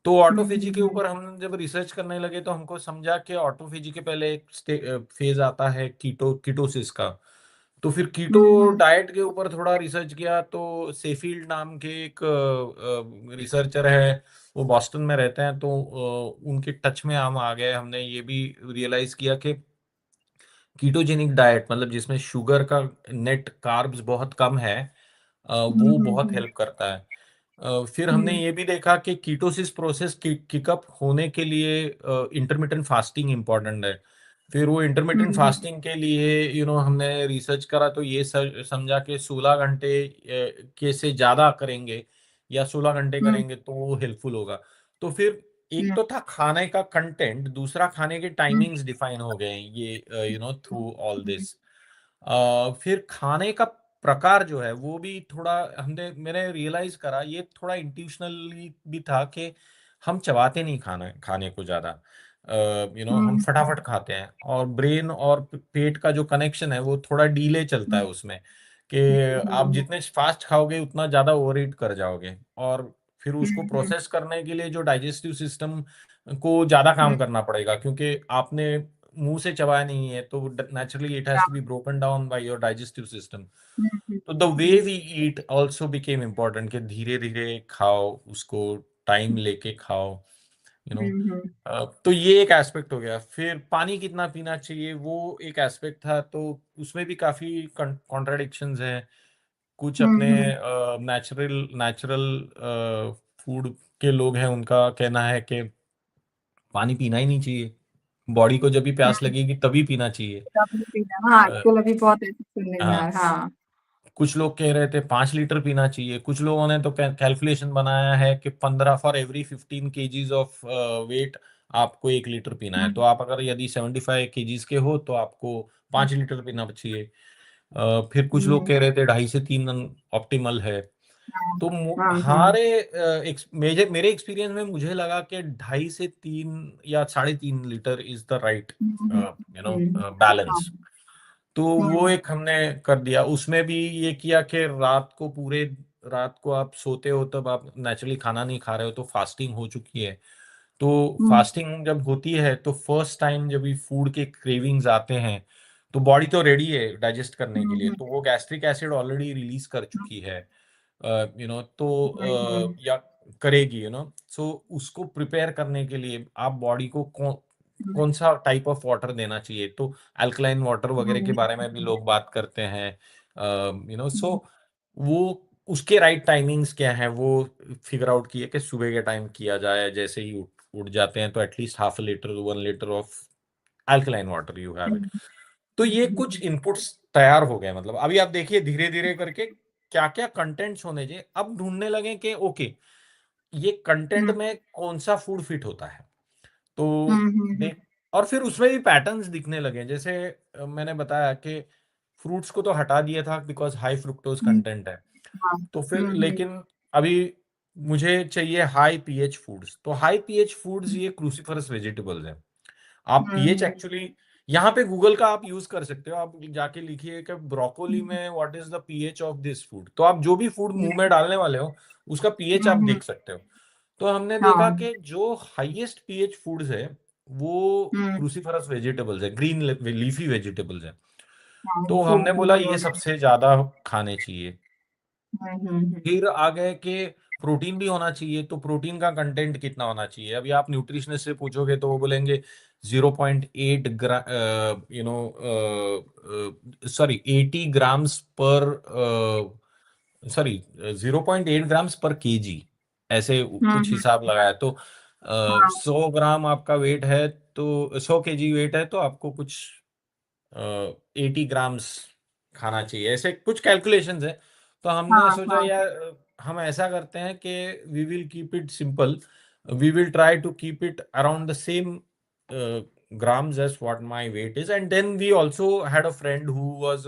तो ऑटोफेजी के हम्म ऊपर हम जब रिसर्च करने लगे तो हमको समझा कि ऑटोफेजी के पहले एक फेज आता है कीटोसिस का। तो फिर कीटो हम्म डाइट के ऊपर थोड़ा रिसर्च किया। तो सेफील्ड नाम के एक रिसर्चर है, वो बॉस्टन में रहते हैं। तो उनके टच में हम आ गए। हमने ये भी रियलाइज किया कि कीटोजेनिक डाइट, मतलब जिसमें शुगर का नेट कार्ब्स बहुत कम है, वो बहुत हम्म हेल्प करता है। फिर हमने हम्म ये भी देखा कि कीटोसिस प्रोसेस किकअप होने के लिए इंटरमिटेंट फास्टिंग इंपॉर्टेंट है। फिर वो इंटरमिटेंट हम्म फास्टिंग के लिए हमने रिसर्च करा। तो ये समझा कि 16 घंटे के से ज़्यादा करेंगे या 16 घंटे हम्म करेंगे तो वो हेल्पफुल होगा। तो फिर एक हम्म तो था खाने का कंटेंट, दूसरा खाने के हम्म टाइमिंग्स डिफाइन हो गए ये थ्रू ऑल दिस। फिर खाने का प्रकार जो है वो भी थोड़ा हमने मैंने रियलाइज करा, ये थोड़ा इंट्यूशनली भी था कि हम चबाते नहीं खाना खाने को ज्यादा। हम हम्म फटाफट खाते हैं, और ब्रेन और पेट का जो कनेक्शन है वो थोड़ा डीले चलता है उसमें, कि आप हम्म जितने फास्ट खाओगे उतना ज्यादा ओवर ईट कर जाओगे। और फिर उसको हम्म प्रोसेस करने के लिए जो डाइजेस्टिव सिस्टम को ज्यादा काम हम्म करना पड़ेगा, क्योंकि आपने मुंह से चबाया नहीं है, तो naturally it has to be broken down by your digestive system. तो the way we eat also became important, कि धीरे धीरे खाओ उसको, टाइम लेके खाओ, यू नो हम्म तो ये एक एस्पेक्ट हो गया। फिर पानी कितना पीना चाहिए वो एक एस्पेक्ट था। तो उसमें भी काफी कॉन्ट्राडिक्शंस हैं। कुछ अपने हम्म नेचुरल नेचुरल फूड के लोग हैं, उनका कहना है कि पानी पीना ही नहीं चाहिए, बॉडी को जब भी प्यास हम्म लगेगी तभी पीना चाहिए। डब्ल्यू पीना हाँ अ, आजकल अभी बहुत ऐसे सुनने में आ हाँ, रहा हाँ कुछ लोग कह रहे थे 5 लीटर पीना चाहिए। कुछ लोगों ने तो कैलकुलेशन बनाया है कि 15 for every 15 KGs of weight आपको 1 लीटर पीना है। तो हम्म आप अगर यदि 75 केजीज के हो तो आपको 5 लीटर पीना चाहिए। फिर कुछ लोग हम्म कह रहे थे 2.5 से 3 ऑप्टिमल है। हाँ तो हाँ हमारे मेरे एक्सपीरियंस में मुझे लगा कि 2.5 से 3 या 3.5 लीटर इज द राइट हाँ बैलेंस। तो वो हम्म एक हमने कर दिया। उसमें भी ये किया कि रात को आप सोते हो तब आप नेचुरली खाना नहीं खा रहे हो, तो फास्टिंग हो चुकी है। तो हम्म फास्टिंग जब होती है तो फर्स्ट टाइम जब भी फूड के क्रेविंग्स आते हैं, तो बॉडी तो रेडी है डाइजेस्ट करने के लिए, हम्म तो वो गैस्ट्रिक एसिड ऑलरेडी रिलीज कर चुकी है। तो या करेगी, सो उसको प्रिपेयर करने के लिए आप बॉडी को कौन सा टाइप ऑफ वाटर देना चाहिए, तो अल्कलाइन वाटर वगैरह के बारे में भी लोग बात करते हैं, सो वो उसके राइट टाइमिंग्स क्या है वो फिगर आउट किए कि सुबह के टाइम किया जाए, जैसे ही उठ जाते हैं तो at least half a litre 1 litre of alkaline water you have it. तो ये कुछ इनपुट्स तैयार हो गए, मतलब अभी आप देखिए धीरे धीरे करके क्या क्या कंटेंट्स होने चाहिए, अब ढूंढने लगे कि ओके ये कंटेंट में कौन सा फूड फिट होता है। तो देख, और फिर उसमें भी पैटर्न्स दिखने लगे, जैसे मैंने बताया कि फ्रूट्स को तो हटा दिया था बिकॉज हाई फ्रुक्टोज कंटेंट है, तो फिर लेकिन अभी मुझे चाहिए हाई पीएच फूड्स, तो हाई पीएच फूड्स ये क्रूसीफरस वेजिटेबल्स हैं। आप पीएच एक्चुअली यहाँ पे गूगल का आप यूज कर सकते हो, आप जाके लिखिए कि ब्रोकोली में what is the pH of this food, तो आप जो भी फूड मुंह में डालने वाले हो उसका पीएच आप देख सकते हो। तो हमने देखा हाँ, कि जो हाईएस्ट पीएच फूड्स है वो क्रूसीफरस वेजिटेबल्स है, ग्रीन लीफी वेजिटेबल्स है। तो हमने बोला सूखी ये वगैरह। सबसे ज्यादा खाने चाहिए। हम्म। फिर आ गए कि प्रोटीन भी होना चाहिए, तो प्रोटीन का कंटेंट कितना होना चाहिए, अभी आप न्यूट्रिशनिस्ट से पूछोगे तो वो बोलेंगे 0.8 ग्राम, सॉरी 80 ग्राम्स पर, सॉरी 0.8 ग्राम्स पर केजी, ऐसे कुछ हम्म। हिसाब लगाया तो हाँ। 100 ग्राम आपका वेट है, तो 100 केजी वेट है तो आपको कुछ 80 ग्राम्स खाना चाहिए, ऐसे कुछ कैलकुलेशंस है। तो हमने हाँ। सोचा हाँ। यार हम ऐसा करते हैं कि we will keep it simple, we will try to keep it around the same grams as what my weight is, and then we also had a friend who was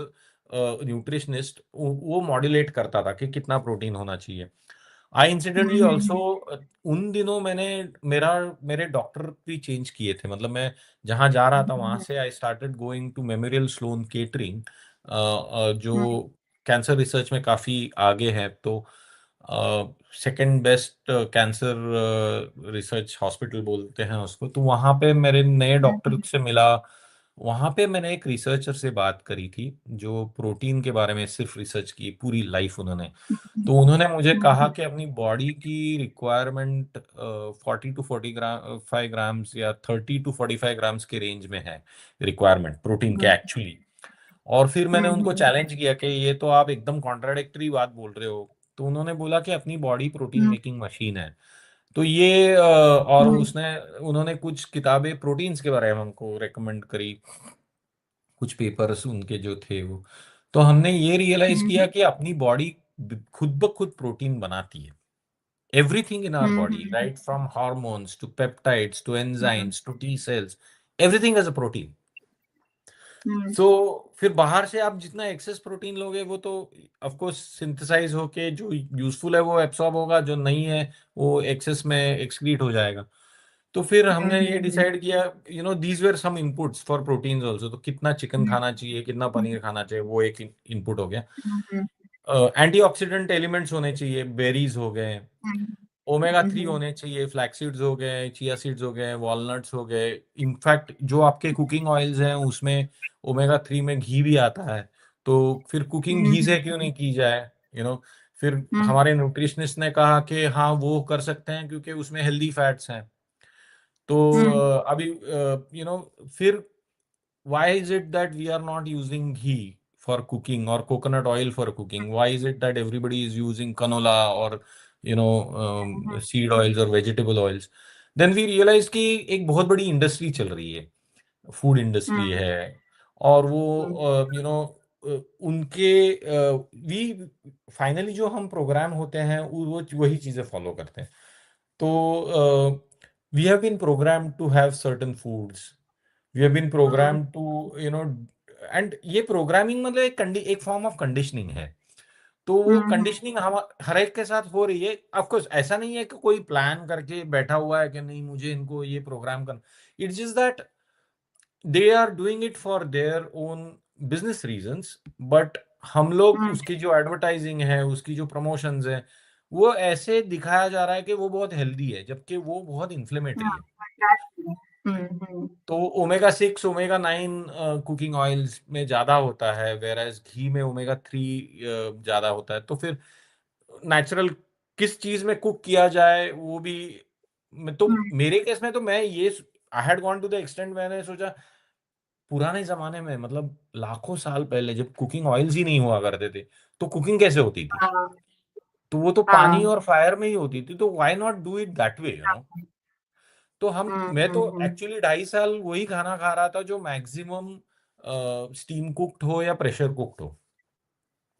nutritionist, वो मॉड्यूलेट करता था कि कितना protein होना चाहिए। आई incidentally also उन दिनों मैंने मेरे डॉक्टर भी चेंज किए थे, मतलब मैं जहाँ जा रहा था वहां से I started going to Memorial Sloan Kettering, जो कैंसर रिसर्च में काफी आगे है, तो second best cancer research hospital बोलते हैं उसको, तो वहां पे मेरे नए डॉक्टर से मिला। वहां पे मैंने एक रिसर्चर से बात करी थी जो प्रोटीन के बारे में सिर्फ रिसर्च की पूरी लाइफ उन्होंने, तो उन्होंने मुझे कहा कि अपनी बॉडी की रिक्वायरमेंट 40 to 45 ग्राम्स या 30 to 45 ग्राम्स के रेंज में है, रिक्वायरमेंट प्रोटीन के एक्चुअली। और फिर मैंने उनको चैलेंज किया कि ये तो आप एकदम कॉन्ट्राडिक्टरी बात बोल रहे हो, तो उन्होंने बोला कि अपनी बॉडी प्रोटीन मेकिंग मशीन है। तो ये और उन्होंने कुछ किताबें प्रोटीन्स के बारे में हमको रेकमेंड करी, कुछ पेपर्स उनके जो थे वो, तो हमने ये रियलाइज किया कि अपनी बॉडी खुद ब खुद प्रोटीन बनाती है। Everything in our body, right from hormones to peptides to enzymes to T cells, everything is a protein. So फिर बाहर से आप जितना एक्सेस प्रोटीन लोगे वो तो ऑफ कोर्स सिंथेसाइज होके जो यूजफुल है वो एब्सॉर्ब होगा, जो नहीं है वो एक्सेस में एक्सक्रीट हो जाएगा। तो फिर हमने ये डिसाइड किया, these were some inputs for proteins also, तो कितना चिकन खाना चाहिए, कितना पनीर खाना चाहिए, वो एक इनपुट हो गया। एंटीऑक्सीडेंट एलिमेंट्स होने चाहिए, बेरीज हो गए, ओमेगा 3 होने चाहिए, फ्लैक्स सीड्स हो गए, चिया सीड्स हो गए, वॉलनट्स हो गए। इनफैक्ट जो आपके कुकिंग ऑयल्स हैं उसमें ओमेगा 3 में घी भी आता है, तो फिर कुकिंग घी से क्यों नहीं की जाए, फिर हमारे न्यूट्रिशनिस्ट ने कहा कि हाँ वो कर सकते हैं क्योंकि उसमें हेल्दी फैट्स हैं। तो अभी फिर why is it that we are not using ghee for cooking or coconut oil for cooking? Why is it that everybody is using canola or seed oils or vegetable oils? Then we realized कि एक बहुत बड़ी industry चल रही है, food industry है, और वो उनके वी फाइनली जो हम प्रोग्राम होते हैं वो वही चीजें फॉलो करते हैं। तो we have been program to have certain foods, we have been program to you know and ये प्रोग्रामिंग मतलब एक फॉर्म ऑफ कंडीशनिंग है। तो वो कंडीशनिंग हम हर एक के साथ हो रही है, ऑफ कोर्स ऐसा नहीं है कि कोई प्लान करके बैठा हुआ है कि नहीं मुझे इनको ये प्रोग्राम करना, it's just that they are doing it for their own business reasons, but हम लोग उसकी जो एडवर्टाइजिंग है, उसकी जो प्रमोशंस है, वो ऐसे दिखाया जा रहा है कि वो बहुत हेल्दी है जबकि वो बहुत इन्फ्लेमेटरी है। तो ओमेगा 6 ओमेगा 9 कुकिंग ऑयल्स में ज्यादा होता है, वेर एज घी में ओमेगा 3 ज्यादा होता है। तो फिर नेचुरल किस चीज में कुक किया जाए वो भी, तो मेरे केस में तो मैं ये I had gone to the extent, मैंने सोचा पुराने ज़माने में मतलब लाखों साल पहले जब कुकिंग ऑयल्स ही नहीं हुआ करते थे, तो कुकिंग कैसे होती थी? हाँ, तो वो तो पानी हाँ, और फायर में ही होती थी, तो why not do it that way, you know? हाँ। तो मैं तो हुँ। एक्चुअली 2.5 साल वही खाना खा रहा था जो मैक्सिमम स्टीम कुक्ड हो या प्रेशर कुक्ड हो,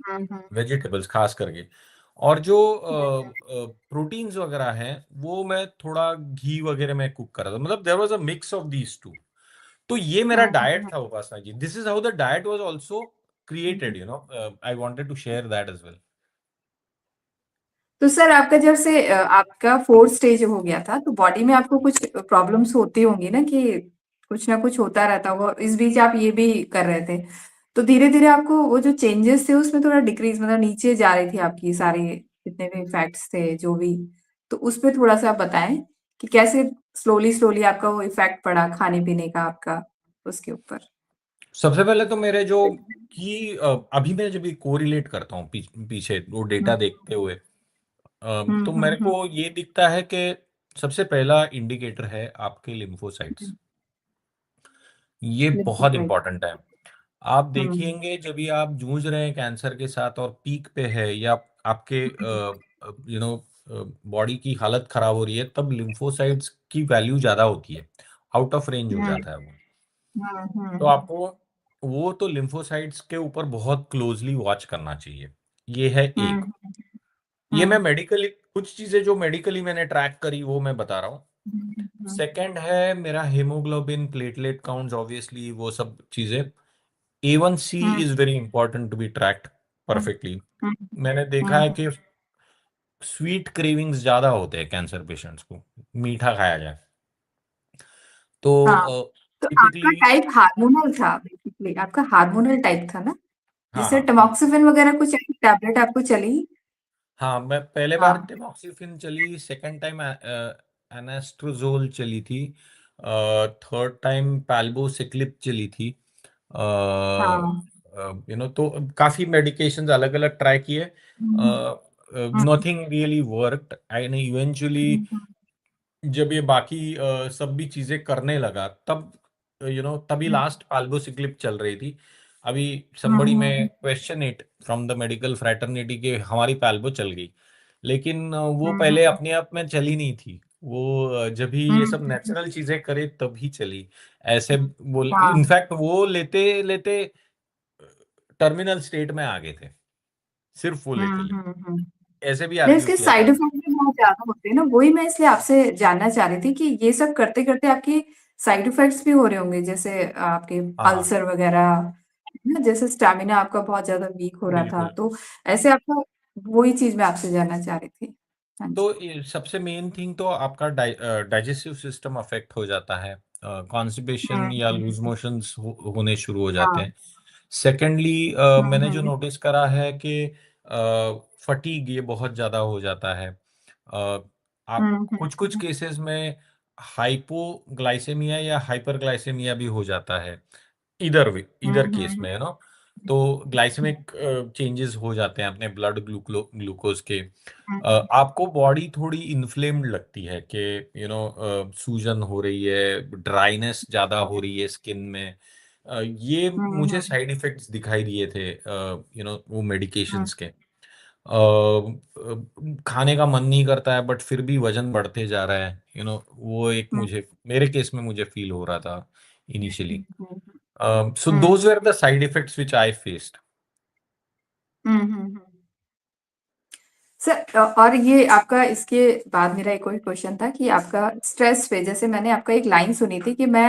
हुँ, हुँ, वेजिटेबल्स खास करके। और जो हुँ, प्रोटीन्स वगैरह हैं वो मैं थोड़ा घी वगैरह में कुक कर रहा था, मतलब there was a mix of these two. तो ये मेरा हुँ, डाइट हुँ, था Upasana ji, this is how the diet was also hmm. Created, you know. I wanted to share that as well. तो सर आपका जब से आपका 4th स्टेज हो गया था, तो बॉडी में आपको कुछ प्रॉब्लम्स होती होंगी ना कि कुछ ना कुछ होता रहता होगा। इस बीच आप ये भी कर रहे थे। तो धीरे-धीरे आपको वो जो चेंजेस थे उसमें थोड़ा डिक्रीज़ मतलब नीचे जा रही थी आपकी सारी जितने भी फैक्ट्स थे जो भी। तो उस पे थोड़ा-सा आप बताएँ कि कैसे स्लोली-स्लोली आपका वो इफ़ेक्ट पड़ा खाने-पीने का आपका उसके ऊपर? सबसे पहले तो मेरे जो कि अभी मैं जब ये कोरिलेट करता हूँ पीछे वो हुँ, डेटा देखते हुए, हुँ, तो हुँ, मेरे हुँ, को ये दिखता है कि सबसे पहला इंडिकेटर है आपके लिम्फोसाइट्स। हुँ। ये बहुत लिम्फोसाइट। इंपॉर्टेंट है। आप हुँ, देखिएंगे जब भी आप जूझ रहे हैं कैंसर के साथ और पीक पे है, या आपके हुँ, यू नो बॉडी की हालत खराब हो रही है, तब लिम्फोसाइट्स की वैल्यू ज़्यादा होती है, आउट ऑफ रेंज हो हुँ, जाता है वो। हुँ, हुँ, तो हुँ। आपको वो तो लिम्फोसाइट्स के ऊपर बहुत क्लोजली वॉच करना चाहिए। ये है हुँ, एक। ये मैं हुँ, मेडिकली कुछ चीज़ें जो मेडिकली मैंने ट्रैक करी वो मैं बता रहा हूँ। हुँ, हुँ, सेकंड है मेरा हीमोग्लोबिन, प्लेटलेट काउंट्स, ऑब्वियसली वो सब चीज़ें। A1C hmm, is very important to be tracked hmm, perfectly. Hmm, मैंने देखा हुँ, है हुँ। कि स्वीट क्रेविंग्स ज़्यादा होते हैं कैंसर पेशेंट्स को, मीठा खाया जाए। तो हाँ, तो आपका टिपिकली टाइप हार्मोनल था बेसिकली, आपका हार्मोनल टाइप था ना? हाँ, जिससे हाँ। टैमॉक्सिफ़ेन वगैरह कुछ ऐसी टैबलेट आपको चली? हाँ, मैं पहले बार हाँ, टेमॉक्सिफिन चली, सेकंड टाइम एनास्ट्रोज़ोल चली थी, थर्ड टाइम पैल्बोसिक्लिब चली थी। हाँ। तो काफ़ी मेडिकेशंस अलग-अलग ट्राई किए। Hmm, hmm, nothing really worked and eventually hmm, hmm, जब ये बाकी सब भी चीज़ें करने लगा, तब तभी हुँ, लास्ट पाल्बोसिक्लिब चल रही थी। अभी हुँ, समबडी हुँ, में hmm, question it from the medical fraternity कि हमारी पाल्बो चल गई। लेकिन वो हुँ, पहले हुँ, अपने आप में चली नहीं थी। वो जब भी हुँ, ये सब हुँ, नेचुरल चीज़ें करे तभी चली। ऐसे बोल हाँ। इनफैक्ट वो लेते-लेते टर्मिनल स्टेट में आ गए थे, सिर्फ़ वो हुँ, लेते-लेते। हुँ, हुँ। ऐसे भी नहीं, आर्ग्यू इसके किया साइड जा इफ़ेक्ट भी बहुत ज़्यादा होते हैं ना, वही मैं इसलिए आपसे जानना चाह रही थी कि ये सब करते-करते आपके साइड इफ़ेक्ट्स भी हो रहे होंगे, जैसे आपके हाँ, हाँ, अल्सर वगैरह, है ना? जैसे स्टैमिना आपका बहुत ज़्यादा वीक हो रहा था, बिल्कुल। तो ऐसे आपका वही चीज़ मैं आपसे जानना चाह रही थी। हाँ जी। तो ये सबसे मेन थिंग तो आपका डाइजेस्टिव सिस्टम अफेक्ट हो जाता है, हुँ, कॉन्स्टिपेशन या हुँ, लूज मोशंस होने शुरू हो जाते हाँ। हैं। सेकेंडली हुँ, मैंने जो हुँ, नोटिस करा है कि फटीग ये बहुत ज़्यादा हो जाता है। आप हुँ, हुँ, कुछ कुछ हुँ, केसेस में हाइपोग्लाइसेमिया या हाइपरग्लाइसेमिया भी हो जाता है, हुँ, इधर हुँ, केस हुँ, में, तो ग्लाइसेमिक चेंजेस हो जाते हैं अपने ब्लड ग्लूकोज के। हुँ, आपको बॉडी थोड़ी इन्फ्लेम्ड लगती है कि सूजन हो रही है, ड्राइनेस ज़्यादा हो रही है स्किन में। ये हुँ, मुझे हुँ, साइड इफ़ेक्ट्स दिखाई दिए थे वो हुँ, मेडिकेशंस के। खाने का मन नहीं करता है बट फिर भी वज़न बढ़ते जा रहा है, वो एक हुँ, मुझे मेरे केस में मुझे फ़ील हो रहा था initially. Hmm, hmm, so hmm, those were the side effects which I faced. Hmm, hmm, hmm. Sir और ये आपका इसके बाद मेरा एक और क्वेश्चन था कि आपका स्ट्रेस पे जैसे मैंने आपका एक लाइन सुनी थी कि मैं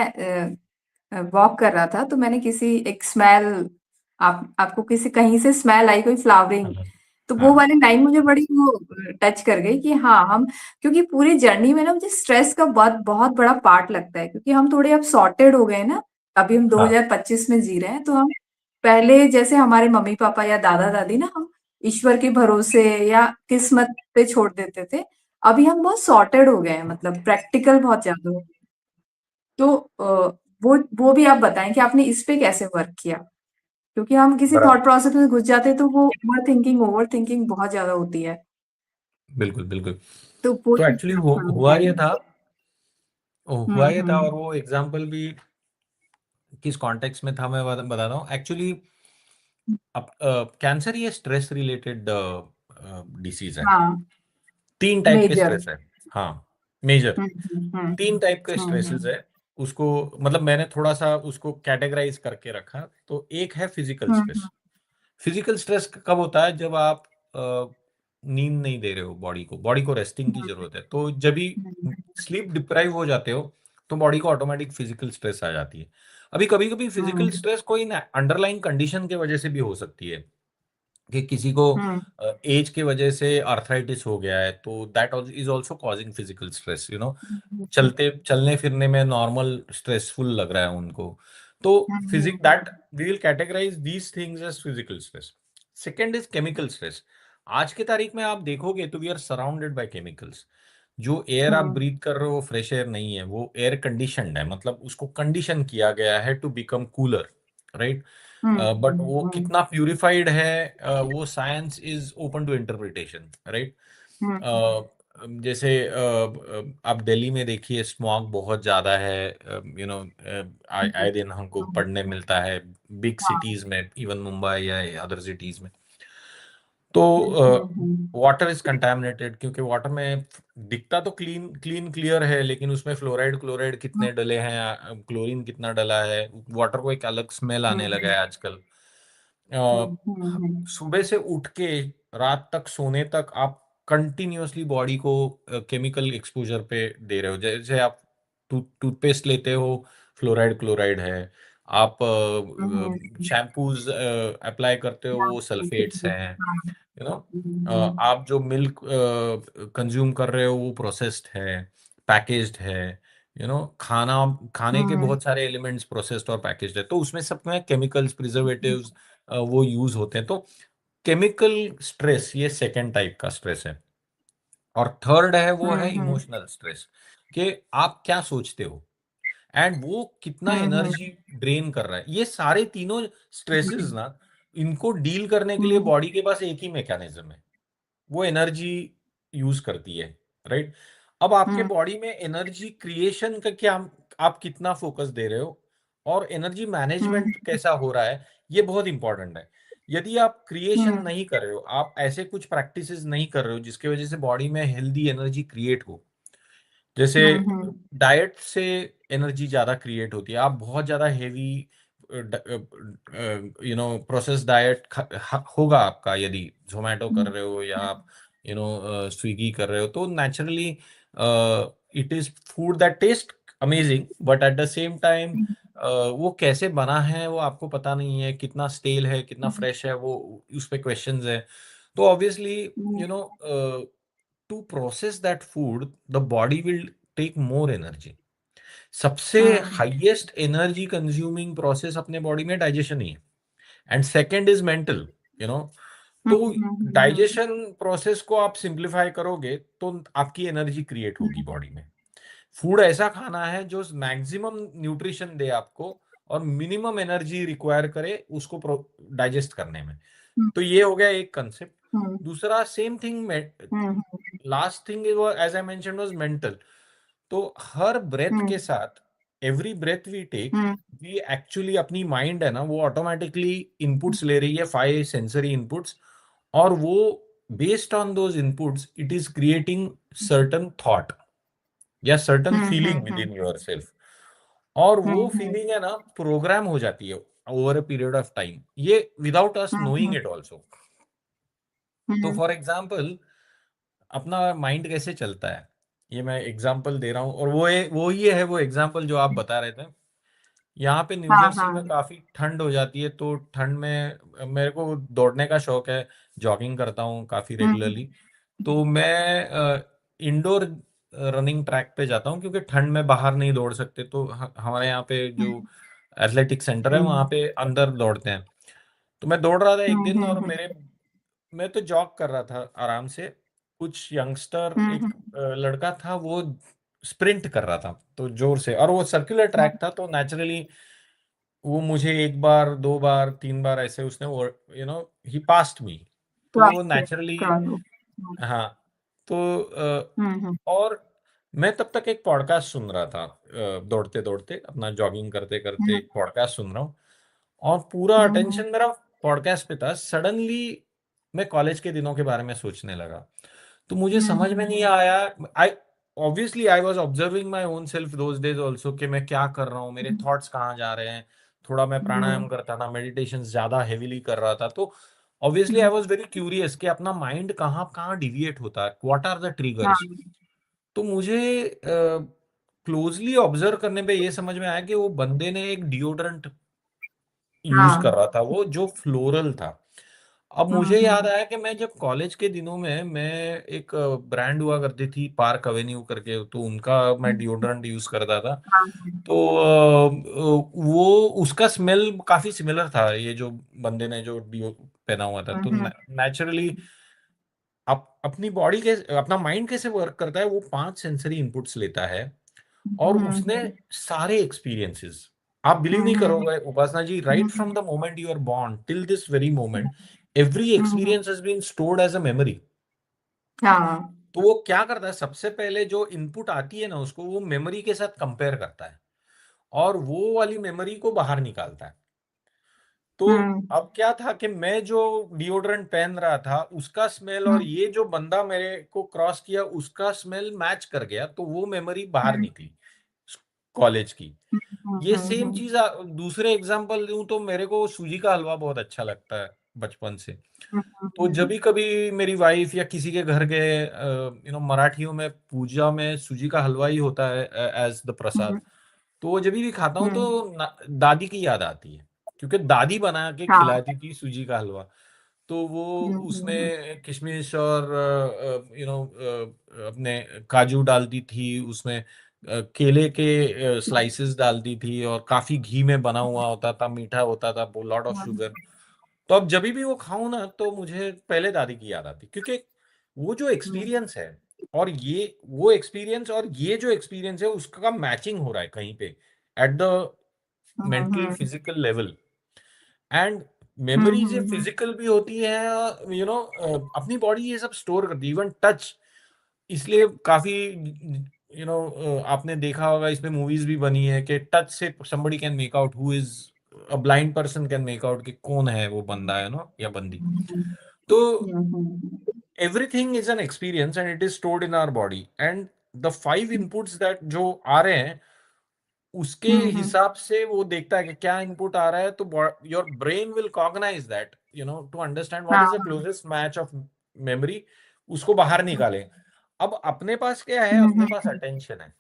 वॉक कर रहा था तो मैंने किसी एक स्मेल आप आपको किसी कहीं से स्मेल आई कोई फ्लावरिंग हाँ, तो वो हाँ, वाली लाइन मुझे बड़ी वो टच कर गई कि हाँ हम क्योंकि पूरी जर्नी में ना मुझे स्ट्रेस का बहुत बहुत बड़ा पार्ट लगता है क्योंकि हम थोड़े अब सॉर्टेड हो गए हैं ना अभी हम हाँ, 2025 में जी रहे हैं तो हम पहले जैसे हमारे मम्मी पापा या दादा दादी ना हम ईश्वर के भरोसे या किस्मत पे छोड़ देते थे अभी हम बहुत सॉर्टेड हो गए हैं मतलब प्रैक्टिकल बहुत ज्यादा हो गए हैं। तो वो भी आप बताएं कि आपने इस पे कैसे वर्क किया क्योंकि हम किसी बराबर। थॉट प्रोसेस में घुस जाते हैं तो वो ओवर थिंकिंग बहुत ज़्यादा होती है। बिल्कुल, बिल्कुल। तो वो तो चीज़ एक्चुअली हाँ, हुआ ये बताइए? था हुआ ये था, और वो एग्जाम्पल भी किस कॉन्टेक्स्ट में था मैं बताता हूँ एक्चुअली। अब कैंसर ये स्ट्रेस रिलेटेड डिसीज है। हाँ, 3 टाइप के मेजर। स्ट्रेस है। हाँ, मेजर हम्म। 3 टाइप के स्ट्रेसेस हम्म। है। उसको मतलब मैंने थोड़ा सा उसको कैटेगराइज करके रखा। तो एक है फिजिकल हम्म। स्ट्रेस। फिजिकल स्ट्रेस कब होता है? जब आप नींद नहीं दे रहे हो बॉडी को रेस्टिंग की जरूरत है। तो जब भी स्लीप डिप्राइव हो जाते हो तो बॉडी को ऑटोमेटिक फिजिकल स्ट्रेस आ जाती है। अभी कभी कभी फिजिकल हम्म। स्ट्रेस कोई अंडरलाइन कंडीशन के वजह से भी हो सकती है, कि किसी को हम्म। एज के वजह से आर्थराइटिस हो गया है, तो that is also causing physical stress, चलते चलने फिरने में नॉर्मल स्ट्रेसफुल लग रहा है उनको। तो physique that we will categorise these things as physical stress. Second is chemical stress. आज के तारीख में आप देखोगे तो we are surrounded by chemicals. जो एयर आप ब्रीथ कर रहे हो फ्रेश एयर नहीं है, वो एयर कंडीशनड है, मतलब उसको कंडीशन किया गया है to become cooler, right? But वो कितना प्यूरिफाइड है, वो science is open to interpretation, right? जैसे आप दिल्ली में देखिए, स्मॉग बहुत ज्यादा है, यू नो, आए आए दिन हमको पढ़ने मिलता है बिग सिटीज में, इवन मुंबई या अदर सिटीज में। तो वाटर इज कंटामिनेटेड, क्योंकि वाटर में दिखता तो क्लीन क्लीन क्लियर है, लेकिन उसमें फ्लोराइड क्लोराइड कितने डले हैं, क्लोरीन कितना डला है, वाटर को एक अलग स्मेल आने लगा है आजकल। सुबह से उठ के रात तक सोने तक आप कंटिन्यूअसली बॉडी को केमिकल एक्सपोजर पे दे रहे हो। जैसे आप टूथपेस्ट लेते हो, फ्लोराइड क्लोराइड है। आप शैम्पूज अप्लाई करते हो, वो सल्फेट्स हैं, यू नो। आप जो मिल्क कंज्यूम कर रहे हो वो प्रोसेस्ड है, पैकेज्ड है, खाना, खाने के बहुत सारे एलिमेंट्स प्रोसेस्ड और पैकेज्ड है, तो उसमें सब में केमिकल्स, प्रिजर्वेटिव्स वो यूज होते हैं। तो केमिकल स्ट्रेस ये सेकेंड टाइप का स्ट्रेस है। और थर्ड है, वो है इमोशनल स्ट्रेस, कि आप क्या सोचते हो एंड वो कितना एनर्जी ड्रेन कर रहा है। ये सारे तीनों स्ट्रेसेस ना, इनको डील करने के लिए बॉडी के पास एक ही मैकेनिज्म है, वो एनर्जी यूज करती है, राइट? अब आपके बॉडी में एनर्जी क्रिएशन का क्या, आप कितना फोकस दे रहे हो और एनर्जी मैनेजमेंट कैसा हो रहा है, ये बहुत इंपॉर्टेंट है। यदि आप क्रिएशन नहीं कर रहे हो, आप ऐसे कुछ प्रैक्टिसेस नहीं कर रहे हो जिसकी वजह से बॉडी में हेल्दी एनर्जी क्रिएट हो, जैसे डाइट से एनर्जी ज्यादा क्रिएट होती है। आप बहुत ज्यादा हेवी प्रोसेस डाइट होगा आपका, यदि जोमेटो कर रहे हो या आप स्विगी कर रहे हो, तो naturally it is food that test amazing, but at the same time वो कैसे बना है वो आपको पता नहीं है, कितना स्टेल है कितना फ्रेश है, वो उस पे क्वेश्चंस है। तो obviously, you know, to process that food the body will take more energy. सबसे हाईएस्ट एनर्जी कंज्यूमिंग प्रोसेस अपने बॉडी में डाइजेशन ही है, and second is mental, you know. तो डाइजेशन प्रोसेस को आप सिंप्लीफाई करोगे तो आपकी एनर्जी क्रिएट होगी बॉडी में। फूड ऐसा खाना है जो मैक्सिमम न्यूट्रिशन दे आपको और मिनिमम एनर्जी रिक्वायर करे उसको डाइजेस्ट करने में। तो ये हो गया एक कंसेप्ट। दूसरा same thing, last thing as I mention was mental. तो हर ब्रेथ के साथ, every breath we take, we actually अपनी माइंड है ना, वो ऑटोमेटिकली इनपुट्स ले रही है, 5 सेंसरी इनपुट्स, और वो based on those inputs it is creating certain thought या certain feeling within yourself. और वो फीलिंग है ना, प्रोग्राम हो जाती है over a period of time, ये without us knowing it also. तो फॉर एग्जाम्पल, अपना माइंड कैसे चलता है, ये मैं एग्जांपल दे रहा हूँ, और वो ही है वो एग्जांपल जो आप बता रहे थे। यहाँ पे न्यू जर्सी में काफी ठंड हो जाती है, तो ठंड में मेरे को दौड़ने का शौक है, जॉगिंग करता हूँ काफी रेगुलरली। तो मैं इंडोर रनिंग ट्रैक पे जाता हूँ, क्योंकि ठंड में बाहर नहीं दौड़ सकते, तो हमारे यहाँ पे जो एथलेटिक सेंटर है वहाँ पे अंदर दौड़ते हैं। तो मैं दौड़ रहा था एक दिन, और मैं तो जॉग कर रहा था आराम से। कुछ यंगस्टर, एक लड़का था, वो स्प्रिंट कर रहा था तो जोर से, और वो सर्कुलर ट्रैक था, तो नेचुरली वो मुझे एक बार, दो बार, तीन बार ऐसे उसने वो, ही पास्ट मी। तो वो नेचुरली, हाँ। तो और मैं तब तक एक पॉडकास्ट सुन रहा था, दौड़ते दौड़ते अपना जॉगिंग करते करते हम्म एक पॉडकास्ट सुन रहा हूँ, और पूरा हम्म अटेंशन मेरा पॉडकास्ट पे था। सडनली मैं कॉलेज के दिनों के बारे में सोचने लगा, तो मुझे समझ में नहीं हम्म आया। I obviously I was observing my own self those days also, कि मैं क्या कर रहा हूँ, मेरे थॉट्स कहाँ जा रहे हैं। थोड़ा मैं प्राणायाम करता था, मेडिटेशन ज्यादा हेवीली कर रहा था, तो obviously I hmm, was very curious कि अपना माइंड कहाँ कहाँ डिविएट होता है, व्हाट आर द हाँ ट्रिगर्स। तो मुझे क्लोजली ऑब्जर्व करने पे ये समझ में आया कि वो बंदे ने एक डिओड्रेंट यूज कर हाँ रहा था, वो जो फ्लोरल था। अब मुझे याद हम्म आया कि मैं जब कॉलेज के दिनों में, मैं एक ब्रांड हुआ करती थी पार्क एवेन्यू करके, तो उनका मैं डिओड्रेंट यूज करता था। हाँ तो वो उसका स्मेल काफी सिमिलर था, ये जो बंदे ने जो डिओ पहना हुआ था। तो हम्म नेचुरली अपनी बॉडी के, अपना माइंड कैसे वर्क करता है, वो 5 सेंसरी इनपुट्स लेता है, और उसने हम्म सारे एक्सपीरियंसेस, आप बिलीव नहीं हम्म करोगे Upasana ji, right from the moment you are born till this very moment, every hmm, experience has been stored as a memory. हाँ तो वो क्या करता है, सबसे पहले जो इनपुट आती है ना, उसको वो मेमोरी के साथ कंपेयर करता है, और वो वाली मेमोरी को बाहर निकालता है। तो हम्म अब क्या था कि मैं जो डिओड्रेंट पहन रहा था उसका स्मेल, और हम्म ये जो बंदा मेरे को क्रॉस किया उसका स्मेल मैच कर गया, तो वो मेमोरी बाहर हम्म निकली कॉलेज की। ये सेम हम्म चीज दूसरे एग्जांपल दूं तो मेरे को सूजी का हलवा बहुत अच्छा लगता है बचपन से। तो जब भी कभी मेरी वाइफ या किसी के घर गए, मराठियों में पूजा में सूजी का हलवा ही होता है एज द प्रसाद। तो वो जब भी खाता हूँ हम्म, तो दादी की याद आती है, क्योंकि दादी बना के हाँ खिलाती थी सूजी का हलवा। तो वो हम्म उसमें किशमिश और अपने काजू डालती थी उसमें, केले के स्लाइसेस डालती थी, और काफी घी में बना हुआ होता था, मीठा होता था, लॉट ऑफ शुगर। तो अब जब भी वो खाऊं ना, तो मुझे पहले दादी की याद आती, क्योंकि वो जो एक्सपीरियंस है, और ये वो एक्सपीरियंस और ये जो एक्सपीरियंस है उसका मैचिंग हो रहा है कहीं पे, at the mental physical level. And memories ये फिजिकल भी होती है, अपनी बॉडी ये सब स्टोर करती है, इवन टच। इसलिए काफी आपने देखा होगा, इसमें मूवीज भी बनी है कि टच से somebody can make out who is, a blind person can make out कि कौन है वो बंदा, है ना, या बंदी। तो everything is an experience and it is stored in our body, and the 5 inputs that जो आ रहे हैं उसके हिसाब से वो देखता है कि क्या इनपुट आ रहा है, तो your brain will cognize that, to understand what is the closest match of memory, उसको बाहर निकाले। अब अपने पास क्या है, अपने पास अटेंशन है।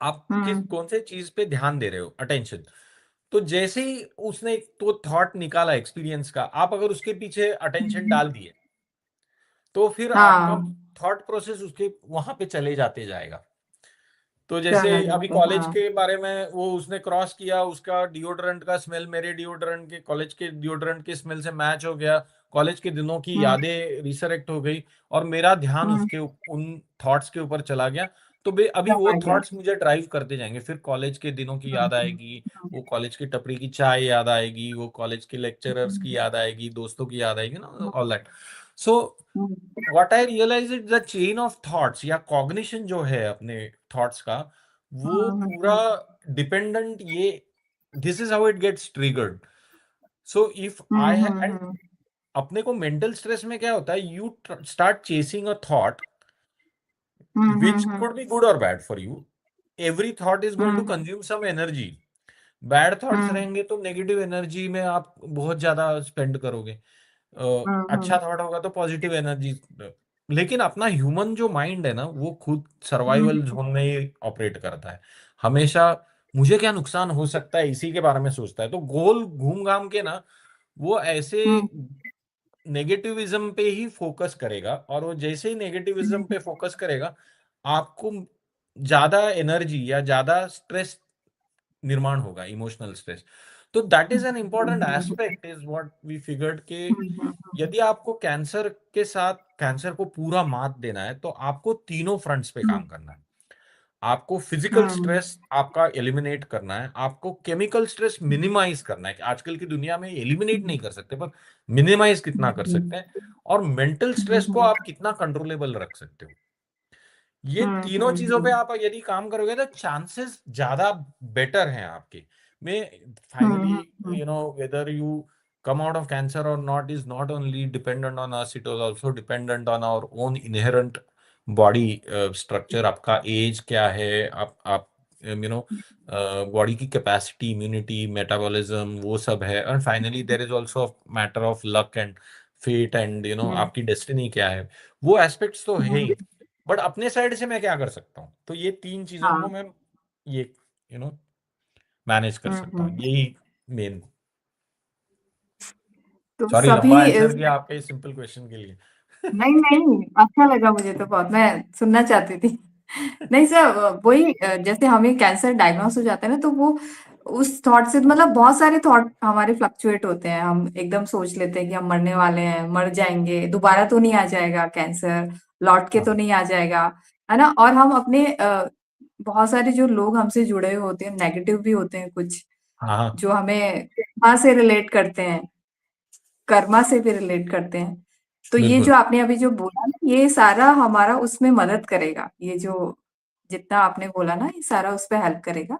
आप किस कौन से चीज पे ध्यान दे रहे हो, अटेंशन। तो जैसे ही उसने तो थॉट निकाला एक्सपीरियंस का, आप अगर उसके पीछे अटेंशन डाल दिए, तो फिर आपका हाँ थॉट प्रोसेस उसके वहां पे चले जाते जाएगा। तो जैसे चला अभी जाता है कॉलेज हाँ के बारे में, वो उसने क्रॉस किया, उसका डिओड्रेंट का स्मेल मेरे डिओड्रेंट के, कॉलेज के डिओड्रेंट के स्मेल से मैच हो गया, कॉलेज के दिनों की हम्म यादें रिसरेक्ट हो गई, और मेरा ध्यान हम्म, उसके उन थॉट्स के ऊपर चला गया। तो अभी वो चला गया थॉट्स मुझे ड्राइव करते जाएंगे, फिर कॉलेज के दिनों की याद हम्म आएगी, वो कॉलेज की टपरी की चाय याद आएगी, वो कॉलेज के लेक्चरर्स की याद आएगी, दोस्तों की याद आएगी ना, all that. So what I realize it, the chain of thoughts या कॉग्निशन जो है अपने थॉट्स का, वो पूरा डिपेंडेंट, ये this is how it gets triggered. So if I and hmm अपने को मेंटल स्ट्रेस में क्या होता है, you start chasing a thought which could be good और bad for you. Every thought is going to consume some energy. Bad thoughts रहेंगे तो negative energy में आप बहुत ज्यादा स्पेंड करोगे, अच्छा थॉट होगा तो पॉजिटिव एनर्जी। लेकिन अपना ह्यूमन जो माइंड है ना, वो खुद सर्वाइवल जोन में ही ऑपरेट करता है हमेशा। मुझे क्या नुकसान हो सकता है इसी के बारे में सोचता है, तो गोल घूम घाम के ना वो ऐसे नेगेटिविज्म पे ही फोकस करेगा, और वो जैसे ही नेगेटिविज्म पे फोकस करेगा, आपको ज्यादा एनर्जी या ज्यादा स्ट्रेस निर्माण होगा, इमोशनल स्ट्रेस। तो that is an important aspect is what we figured के, यदि आपको कैंसर के साथ, कैंसर को पूरा मात देना है, तो आपको तीनों फ्रंट्स पे काम करना है। आपको फिजिकल स्ट्रेस आपका एलिमिनेट करना है, आपको केमिकल स्ट्रेस मिनिमाइज करना है, कि आजकल की दुनिया में एलिमिनेट नहीं कर सकते, पर मिनिमाइज कितना कर सकते हैं, और मेंटल स्ट्रेस को आप कितना कंट्रोलेबल रख सकते हो। ये तीनों चीजों पे हम्म, आप यदि काम करोगे तो चांसेस ज्यादा बेटर हैं आपके में finally, hmm, hmm, whether you come out of cancer or not is not only dependent on us, it was also dependent on our own inherent body structure. आपका एज क्या है, आप बॉडी की capacity, immunity, metabolism, वो सब है। और finally there is also matter of luck and fate and hmm, आपकी डेस्टिनी क्या है, वो एस्पेक्ट्स तो है हम्म, ही। बट अपने साइड से मैं क्या कर सकता हूँ, तो ये तीन चीजों को हाँ, मैं ये मैनेज कर सकता हूँ, हम्म। यही मेन। तो सॉरी, सभी लंबा आंसर दिया आपके इस सिंपल क्वेश्चन के लिए। नहीं नहीं, अच्छा लगा मुझे तो बहुत, मैं सुनना चाहती थी। नहीं सर, वही जैसे हमें कैंसर डायग्नोस हो जाता है ना, तो वो उस थॉट से मतलब बहुत सारे थॉट हमारे फ्लक्चुएट होते हैं। हम एकदम सोच लेते हैं कि हम मरने वाले हैं, मर जाएंगे, दोबारा तो नहीं आ जाएगा कैंसर, लौट के तो हाँ, नहीं आ जाएगा, है ना। और हम अपने बहुत सारे जो लोग हमसे जुड़े हुए होते हैं, नेगेटिव भी होते हैं कुछ, हाँ, हाँ, जो हमें कर्मा से रिलेट करते हैं, कर्मा से भी रिलेट करते हैं। तो ये बिल्कुल। जो आपने अभी जो बोला ना, ये सारा हमारा उसमें मदद करेगा। ये जो जितना आपने बोला ना, ये सारा उस पे हेल्प करेगा।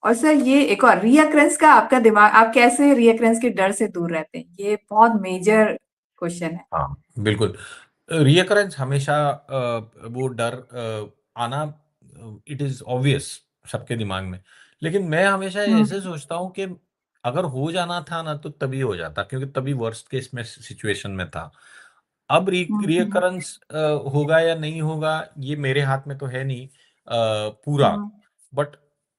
और सर ये एक और रीअक्रेंस का आपका दिमाग, आप कैसे रीअक्रेंस के डर से दूर रहते हैं? ये बहुत मेजर क्वेश्चन है। हाँ, बिल्कुल। रियकरेंस हमेशा वो डर आना, इट इज ऑब्वियस सबके दिमाग में। लेकिन मैं हमेशा हुँ, ऐसे सोचता हूँ कि अगर हो जाना था ना तो तभी हो जाता, क्योंकि तभी वर्स्ट केस में सिचुएशन में था। अब हुँ, हुँ, रियकरेंस होगा या नहीं होगा ये मेरे हाथ में तो है नहीं पूरा। हुँ, बट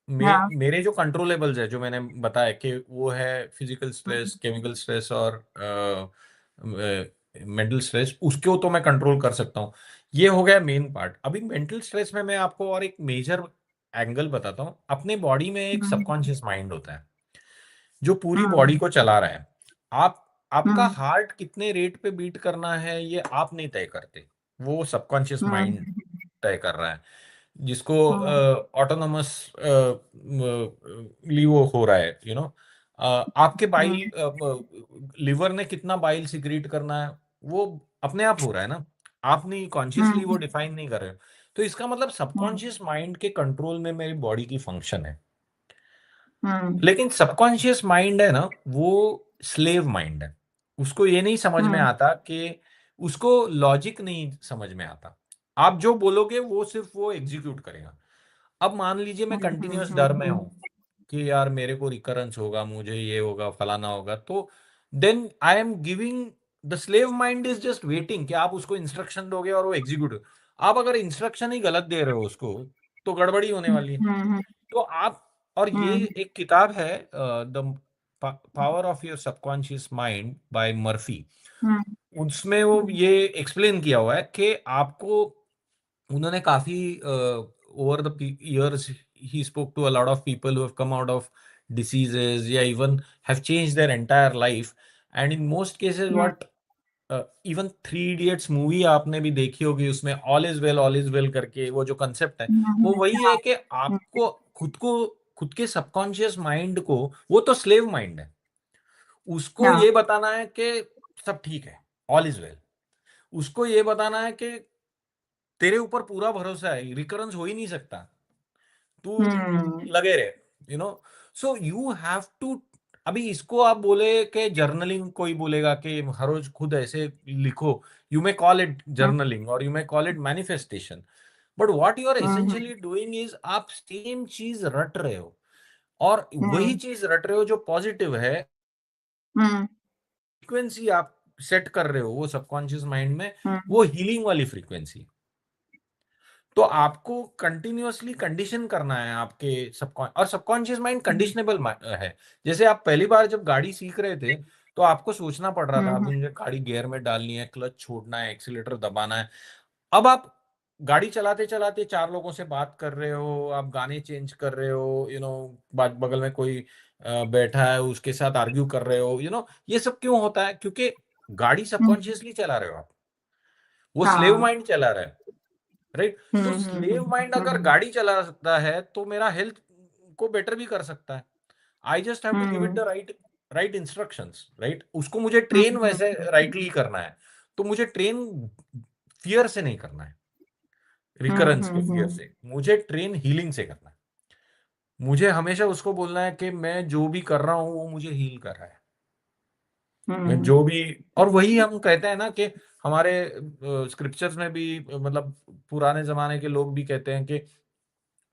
हाँ, मेरे जो कंट्रोलेबल्स है, जो मैंने बताया कि वो है फिजिकल हुँ, स्ट्रेस, केमिकल स्ट्रेस और मेंटल स्ट्रेस, उसको तो मैं कंट्रोल कर सकता हूँ। ये हो गया मेन पार्ट। अभी मेंटल स्ट्रेस में मैं आपको और एक मेजर एंगल बताता हूँ। अपने बॉडी में एक हुँ, सबकॉन्शियस माइंड होता है जो पूरी बॉडी हुँ, को चला रहा है। आप आपका हुँ, हार्ट कितने रेट पे बीट करना है ये आप नहीं तय करते, वो सबकॉन्शियस हुँ, माइंड तय कर रहा है, जिसको हुँ, ऑटोनोमस वो हो रहा है, आपके हुँ, बाइल लिवर ने कितना बाइल सिक्रीट करना है वो अपने आप हो रहा है ना, आप नहीं कॉन्शियसली वो हुँ, डिफाइन नहीं कर रहे हो। तो इसका मतलब हुँ, सबकॉन्शियस माइंड के कंट्रोल में मेरी बॉडी की फंक्शन है। हुँ, लेकिन सबकॉन्शियस माइंड है ना, वो स्लेव माइंड है। उसको ये नहीं समझ में हुँ, आता कि उसको लॉजिक नहीं समझ में आता। आप जो बोलोगे वो सिर्फ वो एग्जीक्यूट करेगा। अब मान लीजिए मैं हुँ, हुँ, कंटिन्यूअस हुँ, डर में हुँ, हूं कि यार मेरे को रिकरेंस होगा, मुझे ये होगा, फलाना होगा, तो then I am giving, the slave mind is just waiting कि आप उसको इंस्ट्रक्शन दोगे और वो एग्जीक्यूट। आप अगर इंस्ट्रक्शन ही गलत दे रहे हो उसको तो गड़बड़ी होने वाली है। हुँ, तो आप, और ये हुँ, एक किताब है the power of your subconscious mind by Murphy, hmm, उसमें वो हुँ, ये एक्सप्लेन किया हुआ है कि आपको, उन्होंने काफी over the years he spoke to a lot of people who have come out of diseases या even have changed their entire life, and in most cases hmm, what even three idiots movie आपने भी देखी होगी, उसमें all is well करके वो जो concept है, हुँ, वो हुँ, वही हाँ, है कि हुँ, आपको खुद के सबकॉन्शियस माइंड को, वो तो स्लेव माइंड है, उसको हाँ, ये बताना है कि सब ठीक है, ऑल इज वेल। उसको ये बताना है कि तेरे ऊपर पूरा भरोसा है, रिकरेंस हो ही नहीं सकता, तू हुँ, लगे रहे, you know so you have to. अभी इसको आप बोले कि जर्नलिंग, कोई बोलेगा कि हर रोज खुद ऐसे लिखो, you may call it hmm, journaling और you may call it manifestation, but what you are hmm, hmm, essentially doing is आप सेम चीज रट रहे हो, और वही हुँ, चीज रट रहे हो जो पॉजिटिव है, हुँ, फ्रीक्वेंसी आप सेट कर रहे हो वो सबकॉन्शियस माइंड में, हुँ, वो हीलिंग वाली फ्रीक्वेंसी। तो आपको कंटिन्यूअसली कंडीशन करना है आपके सबकॉन, और सबकॉन्शियस माइंड हुँ, कंडीशनेबल है। जैसे आप पहली बार जब गाड़ी सीख रहे थे तो आपको सोचना पड़ रहा हुँ, था, हुँ, अभी मुझे गाड़ी गियर में डालनी है, क्लच छोड़ना है, एक्सीलेटर दबाना है। अब आप गाड़ी चलाते चलाते चार लोगों से बात कर रहे हो, आप गाने चेंज कर रहे हो, बगल में कोई बैठा है उसके साथ आर्ग्यू कर रहे हो, ये सब क्यों होता है? क्योंकि गाड़ी हुँ, सबकॉन्शियसली चला रहे हो आप, वो स्लेव हाँ, माइंड चला रहा है, राइट। हुँ, तो हुँ, हुँ, स्लेव माइंड अगर हुँ, गाड़ी चला सकता है तो मेरा हेल्थ को बेटर भी कर सकता है। I just have to give it the hmm, right right instructions, right. उसको मुझे हुँ, ट्रेन हुँ, वैसे राइटली करना है, तो मुझे ट्रेन फियर से नहीं करना है, रिकरेंस के फियर हम्म। से। मुझे ट्रेन हीलिंग से करना है। मुझे हमेशा उसको बोलना है कि मैं जो भी कर रहा हूँ वो मुझे हील कर रहा है। मैं हम्म जो भी, और वही हम कहते हैं ना कि हमारे स्क्रिप्चर्स में भी, मतलब पुराने जमाने के लोग भी कहते हैं कि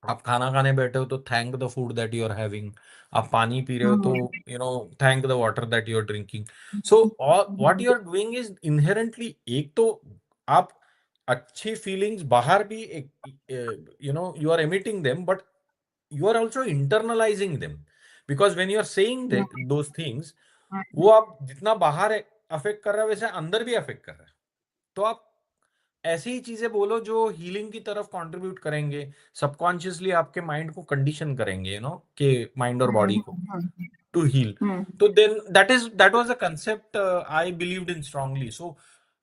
आप खाना खाने बैठे हो तो thank the food that you are having. आप पानी पी रहे हो तो hmm thank the water that you are drinking. So what you are doing is inherently, एक तो आप अच्छी फीलिंग्स बाहर भी, you are emitting them, but you are also internalizing them, because when you are saying those things, वो आप जितना बाहर अफेक्ट कर रहा है वैसे अंदर भी अफेक्ट कर रहा है। तो आप ऐसी ही चीजें बोलो जो हीलिंग की तरफ कंट्रीब्यूट करेंगे, सबकॉन्शियसली आपके माइंड को कंडीशन करेंगे, कि माइंड और बॉडी को टू हील। हम्म तो then that was a concept I believed in strongly. So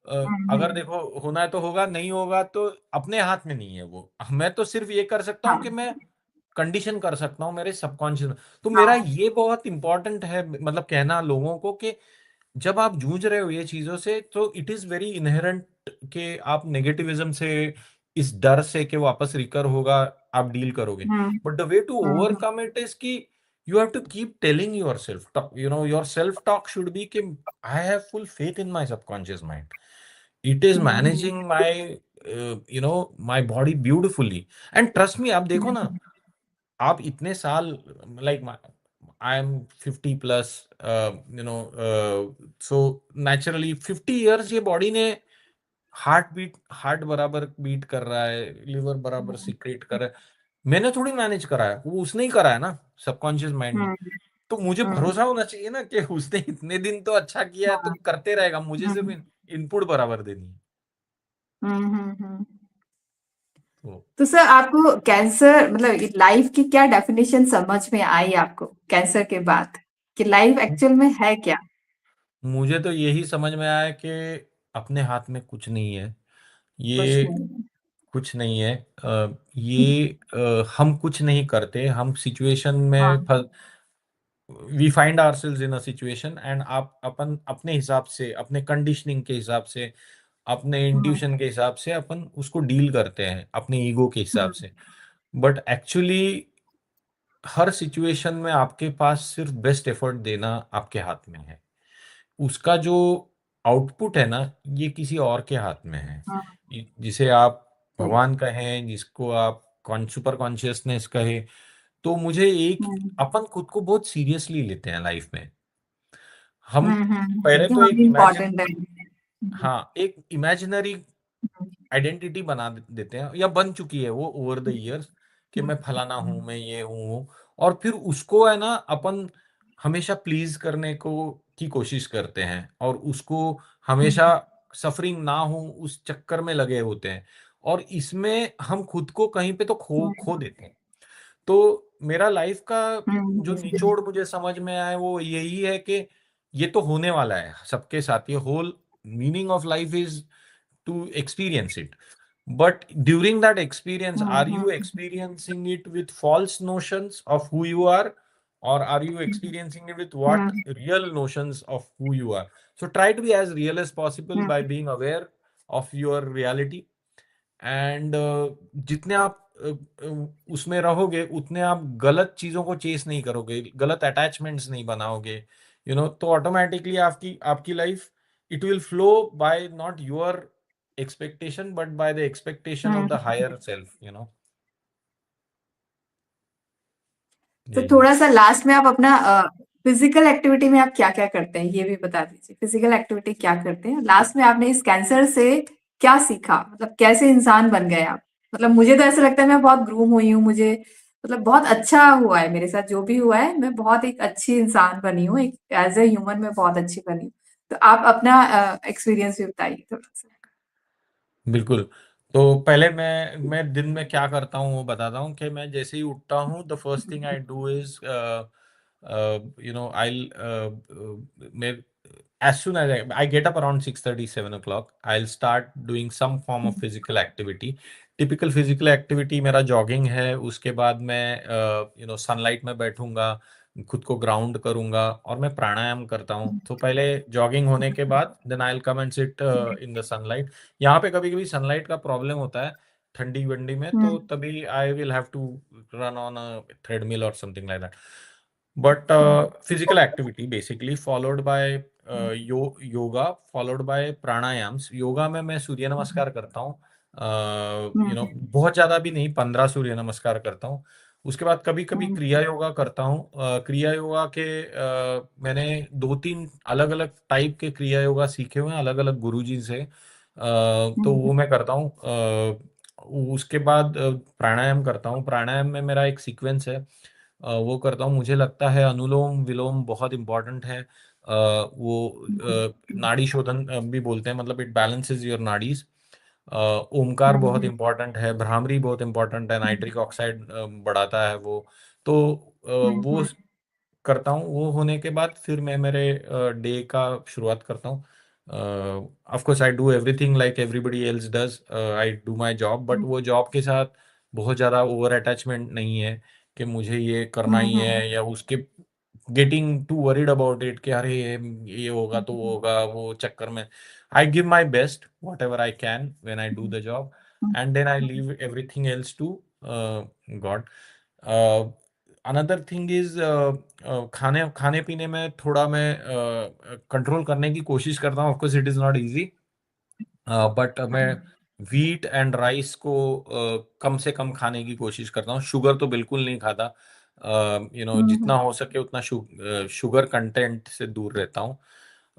अगर हम्म। देखो, होना है तो होगा, नहीं होगा तो अपने हाथ में नहीं है वो। मैं तो सिर्फ ये कर सकता हूँ कि हाँ मैं कंडीशन कर सकता हूँ मेरे सबकॉन्शियस। तो मेरा हाँ। ये बहुत इंपॉर्टेंट है, मतलब कहना लोगों को कि जब आप जूझ रहे हो ये चीजों से, तो इट इज वेरी इनहेरेंट कि आप नेगेटिविज्म से, इस डर से कि वापस रिकर होगा, आप डील करोगे। Hmm but the way to hmm overcome it is कि you have to keep telling yourself, your self talk should be कि I have full faith in my subconscious mind, it is hmm managing my my body beautifully. And trust me, आप देखो ना, hmm आप इतने साल, like I am 50 plus, so naturally 50 years ये body ने heart बराबर बीट कर रहा है, लिवर बराबर सिक्रेट कर रहा है। मैंने थोड़ी मैनेज करा है, वो उसने ही करा है ना, सबकॉन्शियस माइंड ने। हम्म तो मुझे हम्म। भरोसा होना चाहिए ना कि उसने इतने दिन तो अच्छा किया है तो हाँ। करते रहेगा, मुझे सिर्फ हम्म इनपुट बराबर देनी है। हम्म। तो तो सर आपको कैंसर मतलब लाइफ की क्या डेफिनेशन समझ में आई आपको कैंसर के बाद कि लाइफ एक्चुअल में है क्या? मुझे तो यही समझ में आया कि अपने हाथ में कुछ नहीं है। कुछ ये नहीं। कुछ नहीं है। ये हम कुछ नहीं करते, हम सिचुएशन हाँ। में we find ourselves in a situation, and आप अपन अपने हिसाब से, अपने कंडीशनिंग के हिसाब से, अपने हम्म इंट्यूशन के हिसाब से अपन उसको डील करते हैं, अपने ईगो के हिसाब हम्म से। बट एक्चुअली हर सिचुएशन में आपके पास सिर्फ बेस्ट एफर्ट देना आपके हाथ में है। उसका जो आउटपुट है ना, ये किसी और के हाथ में है। हाँ। जिसे आप सही। भगवान कहें, जिसको आप सुपर कॉन्शियसनेस कहे। तो मुझे एक, हम्म अपन खुद को बहुत सीरियसली लेते हैं लाइफ में। हम पहले ये तो बहुत एक इमेजिन, इम्पोर्टेंट है। हाँ, एक इमेजिनरी आइडेंटिटी बना देते हैं, या बन चुकी है वो ओवर द इयर्स, कि मैं फलाना हूं, मैं ये हूँ वो। और फिर उसको है ना, अपन हमेशा प्लीज करने को की कोशिश करते हैं, और उसको हमेशा सफरिंग ना हो उस चक्कर में लगे होते हैं। और इसमें हम खुद को कहीं पे तो खो खो देते हैं। तो मेरा लाइफ का जो निचोड़ मुझे समझ में आया वो यही है कि ये तो होने वाला है सबके साथ। ये whole meaning of life is to experience it. But during that experience, are you experiencing it with false notions of who you are, or are you experiencing it with what real notions of who you are? So try to be as real as possible by being aware of your reality, and जितने आप उसमें रहोगे उतने आप गलत चीजों को chess नहीं करोगे, गलत अटैचमेंट्स नहीं बनाओगे, तो ऑटोमेटिकली आपकी आपकी life, it will flow by not your expectation but by the expectation of the higher self. तो यही है। थोड़ा सा लास्ट में आप अपना फिजिकल एक्टिविटी में आप क्या क्या करते हैं ये भी बता दीजिए। फिजिकल एक्टिविटी क्या करते हैं लास्ट में आपने इस कैंसर से क्या सीखा मतलब कैसे इंसान बन गए आप? मतलब मुझे तो ऐसा लगता है मैं बहुत ग्रूम हुई हूँ मुझे मतलब बहुत अच्छा हुआ है मेरे साथ जो भी हुआ है मैं बहुत एक अच्छी इंसान बनी हूँ एक एज ए ह्यूमन मैं बहुत अच्छी बनी हूँ। तो आप अपना एक्सपीरियंस भी बताइए थोड़ा सा। बिल्कुल। तो पहले मैं दिन में क्या करता हूँ वो बताता हूँ कि मैं जैसे ही उठता हूँ, the first thing I do is, I मैं as soon as I get up around 6:30 7 o'clock, I'll start doing some form of physical activity. Typical physical activity मेरा जॉगिंग है। उसके बाद मैं सनलाइट में बैठूंगा, खुद को ग्राउंड करूंगा, और मैं प्राणायाम करता हूँ। तो पहले जॉगिंग होने के बाद then I will come and sit in the sunlight. यहाँ पे कभी कभी सनलाइट का प्रॉब्लम होता है, ठंडी वंडी में, तो हुँ, तभी I will have to run on a treadmill और something like that. But hmm, physical activity basically followed by hmm, yoga, followed by pranayams. Yoga में मैं सूर्य हुँ, नमस्कार करता हूँ, हुँ, बहुत ज्यादा भी नहीं, 15 सूर्य नमस्कार करता हूँ। उसके बाद कभी कभी हुँ, क्रिया योगा करता हूँ। क्रिया योगा के मैंने 2-3 अलग अलग टाइप के क्रिया योगा सीखे हुए हैं अलग अलग गुरुजी से। तो हुँ, वो मैं करता हूँ। उसके बाद प्राणायाम करता हूँ। प्राणायाम में मेरा एक सीक्वेंस है, वो करता हूँ। मुझे लगता है अनुलोम विलोम बहुत इंपॉर्टेंट है। वो नाड़ी शोधन भी बोलते हैं, मतलब it balances your nadis. Omkar हुँ, बहुत हुँ, इंपॉर्टेंट है, भ्रामरी बहुत इंपॉर्टेंट है, हुँ, नाइट्रिक ऑक्साइड बढ़ाता है वो। तो हुँ, वो हुँ, करता हूँ। वो होने के बाद फिर मैं मेरे डे का शुरुआत करता हूँ। Of course I do everything like everybody else does, I do my job, but hmm, वो जॉब के साथ बहुत ज़्यादा ओवर अटैचमेंट नहीं है कि मुझे ये करना हुँ, ही हुँ, है, या उसके getting to worried about it कि अरे ये होगा तो वो होगा, वो चक्कर में I give my best whatever I can when I do the job, and then I leave everything else to God. Another thing is खाने खाने पीने में थोड़ा मैं कंट्रोल करने की कोशिश करता हूँ। Of course it is not easy, but मैं व्हीट एंड राइस को कम से कम खाने की कोशिश करता हूँ। शुगर तो बिल्कुल नहीं खाता। हुँ, जितना हुँ, हो सके उतना शुगर कंटेंट से दूर रहता हूँ।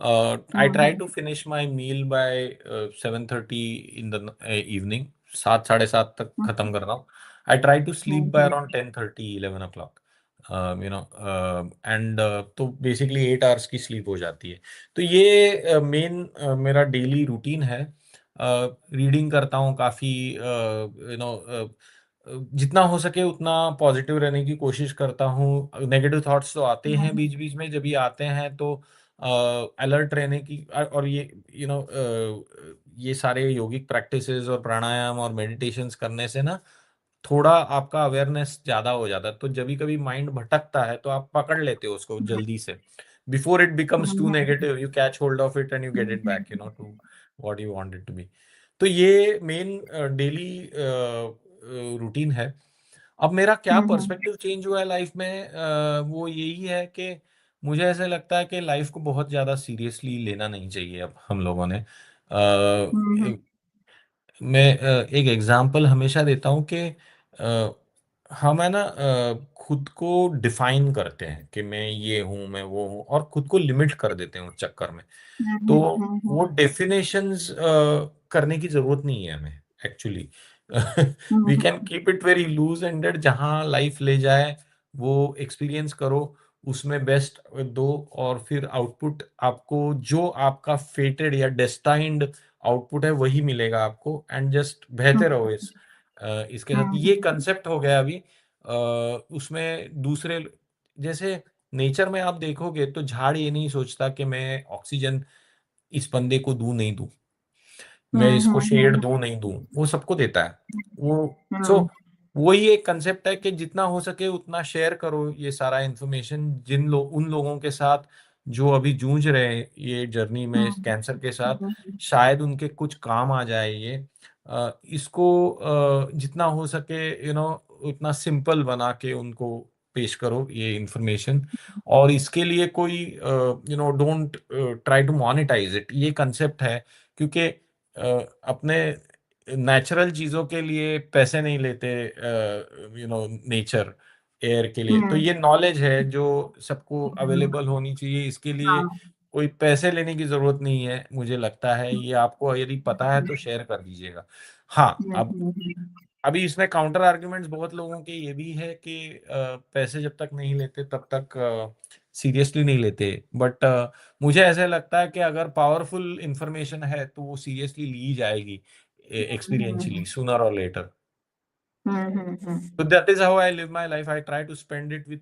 I hmm, try hmm, to finish my meal by 7:30 in the evening. 7 साढ़े 7 तक हुँ, खत्म करता हूँ। I try to sleep hmm, by hmm, around 10:30 11 o'clock, and तो बेसिकली 8 आवर्स की स्लीप हो जाती है। तो ये मेन मेरा डेली रूटीन है। रीडिंग करता हूँ काफ़ी, जितना हो सके उतना पॉजिटिव रहने की कोशिश करता हूँ। नेगेटिव थॉट्स तो आते हैं बीच बीच में, जब भी आते हैं तो अलर्ट रहने की, और ये ये सारे योगिक प्रैक्टिसेस और प्राणायाम और मेडिटेशंस करने से ना थोड़ा आपका अवेयरनेस ज़्यादा हो जाता है। तो जब भी कभी माइंड भटकता है तो आप पकड़ लेते हो उसको जल्दी से, before it becomes too negative you catch hold of it and you get it back to what you want it to be. तो ये मेन डेली रूटीन है। अब मेरा क्या हुँ, हुँ, पर्सपेक्टिव चेंज हुआ है लाइफ में, वो यही है कि मुझे ऐसा लगता है कि लाइफ को बहुत ज़्यादा सीरियसली लेना नहीं चाहिए अब हम लोगों ने। हुँ, हुँ, मैं एक एग्जांपल हमेशा देता हूँ कि हम है ना खुद को डिफाइन करते हैं कि मैं ये हूँ, मैं वो हूँ, और खुद को लिमिट कर देते हैं उस चक्कर में। हुँ, तो हुँ, हुँ, हुँ, वो डेफिनेशंस करने की जरूरत नहीं है हमें actually. Um, we can um, keep it very loose ended, जहाँ लाइफ ले जाए वो एक्सपीरियंस करो, उसमें बेस्ट दो, और फिर आउटपुट आपको जो आपका फेटेड या डेस्टाइंड आउटपुट है वही मिलेगा आपको, एंड जस्ट हुँ, बहते रहो इसके साथ। हुँ, ये कंसेप्ट हो गया अभी। उसमें दूसरे, जैसे नेचर में आप देखोगे तो झाड़ ये नहीं सोचता कि मैं ऑक्सीजन इस बंदे को दूं नहीं दूं, मैं हुँ, इसको हुँ, हुँ, शेड दूं नहीं दूं, वो सबको देता है वो। सो हुँ, वही एक कंसेप्ट है कि जितना हो सके उतना शेयर करो ये सारा इंफॉर्मेशन उन लोगों के साथ जो अभी जूझ रहे हैं ये जर्नी में हुँ, कैंसर के साथ, हुँ, शायद उनके कुछ काम आ जाए ये। इसको जितना हो सके उतना सिंपल बना के उनको पेश करो ये इंफॉर्मेशन। और इसके लिए कोई don't try to monetize it, ये कंसेप्ट है। क्योंकि अपने नेचुरल चीजों के लिए पैसे नहीं लेते नेचर, एयर के लिए। तो हुँ, ये नॉलेज है जो सबको हुँ, अवेलेबल होनी चाहिए, इसके लिए हाँ, कोई पैसे लेने की जरूरत नहीं है। मुझे लगता है ये आपको यदि पता है तो शेयर कर दीजिएगा। हाँ, हुँ, अब हुँ, हुँ, अभी इसमें काउंटर आर्ग्यूमेंट्स बहुत लोगों के ये भी है कि पैसे जब तक नहीं लेते तब तक सीरियसली नहीं लेते, बट मुझे ऐसा लगता है कि अगर पावरफुल इंफॉर्मेशन है तो वो सीरियसली ली जाएगी एक्सपीरियंशियली सूनर और later. Um, hmm, um, So that is how I live my life. I try to spend it with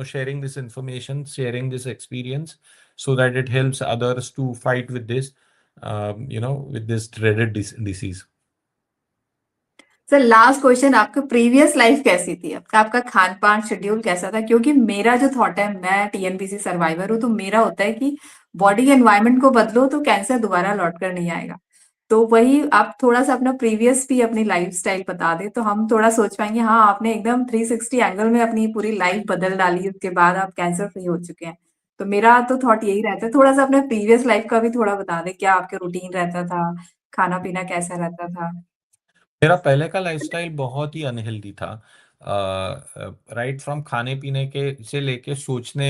sharing this information, sharing this experience, so that it helps others to fight with this with this dreaded disease. Sir last question, आपकी previous life कैसी थी? आपका खान-पान schedule कैसा था? क्योंकि मेरा जो थॉट है, मैं टीएनपीसी सर्वाइवर हूँ, तो मेरा होता है कि बॉडी के एनवायरनमेंट को बदलो तो कैंसर दोबारा लौट कर नहीं आएगा। तो वही आप थोड़ा-सा अपना प्रीवियस भी अपनी लाइफ़स्टाइल बता दें, तो हम थोड़ा सोच पाएँगे हाँ, आपने एकदम 360 एंगल में अपनी पूरी लाइफ़ बदल डाली, उसके बाद आप कैंसर फ्री हो चुके हैं। तो मेरा तो थॉट यही रहता है, थोड़ा-सा अपने प्रीवियस लाइफ़ का भी थोड़ा बता दें, क्या आपका रूटीन रहता था? खाना-पीना कैसा रहता था? मेरा पहले का लाइफस्टाइल बहुत ही अनहेल्दी था। राइट फ्रॉम खाने पीने के से लेके सोचने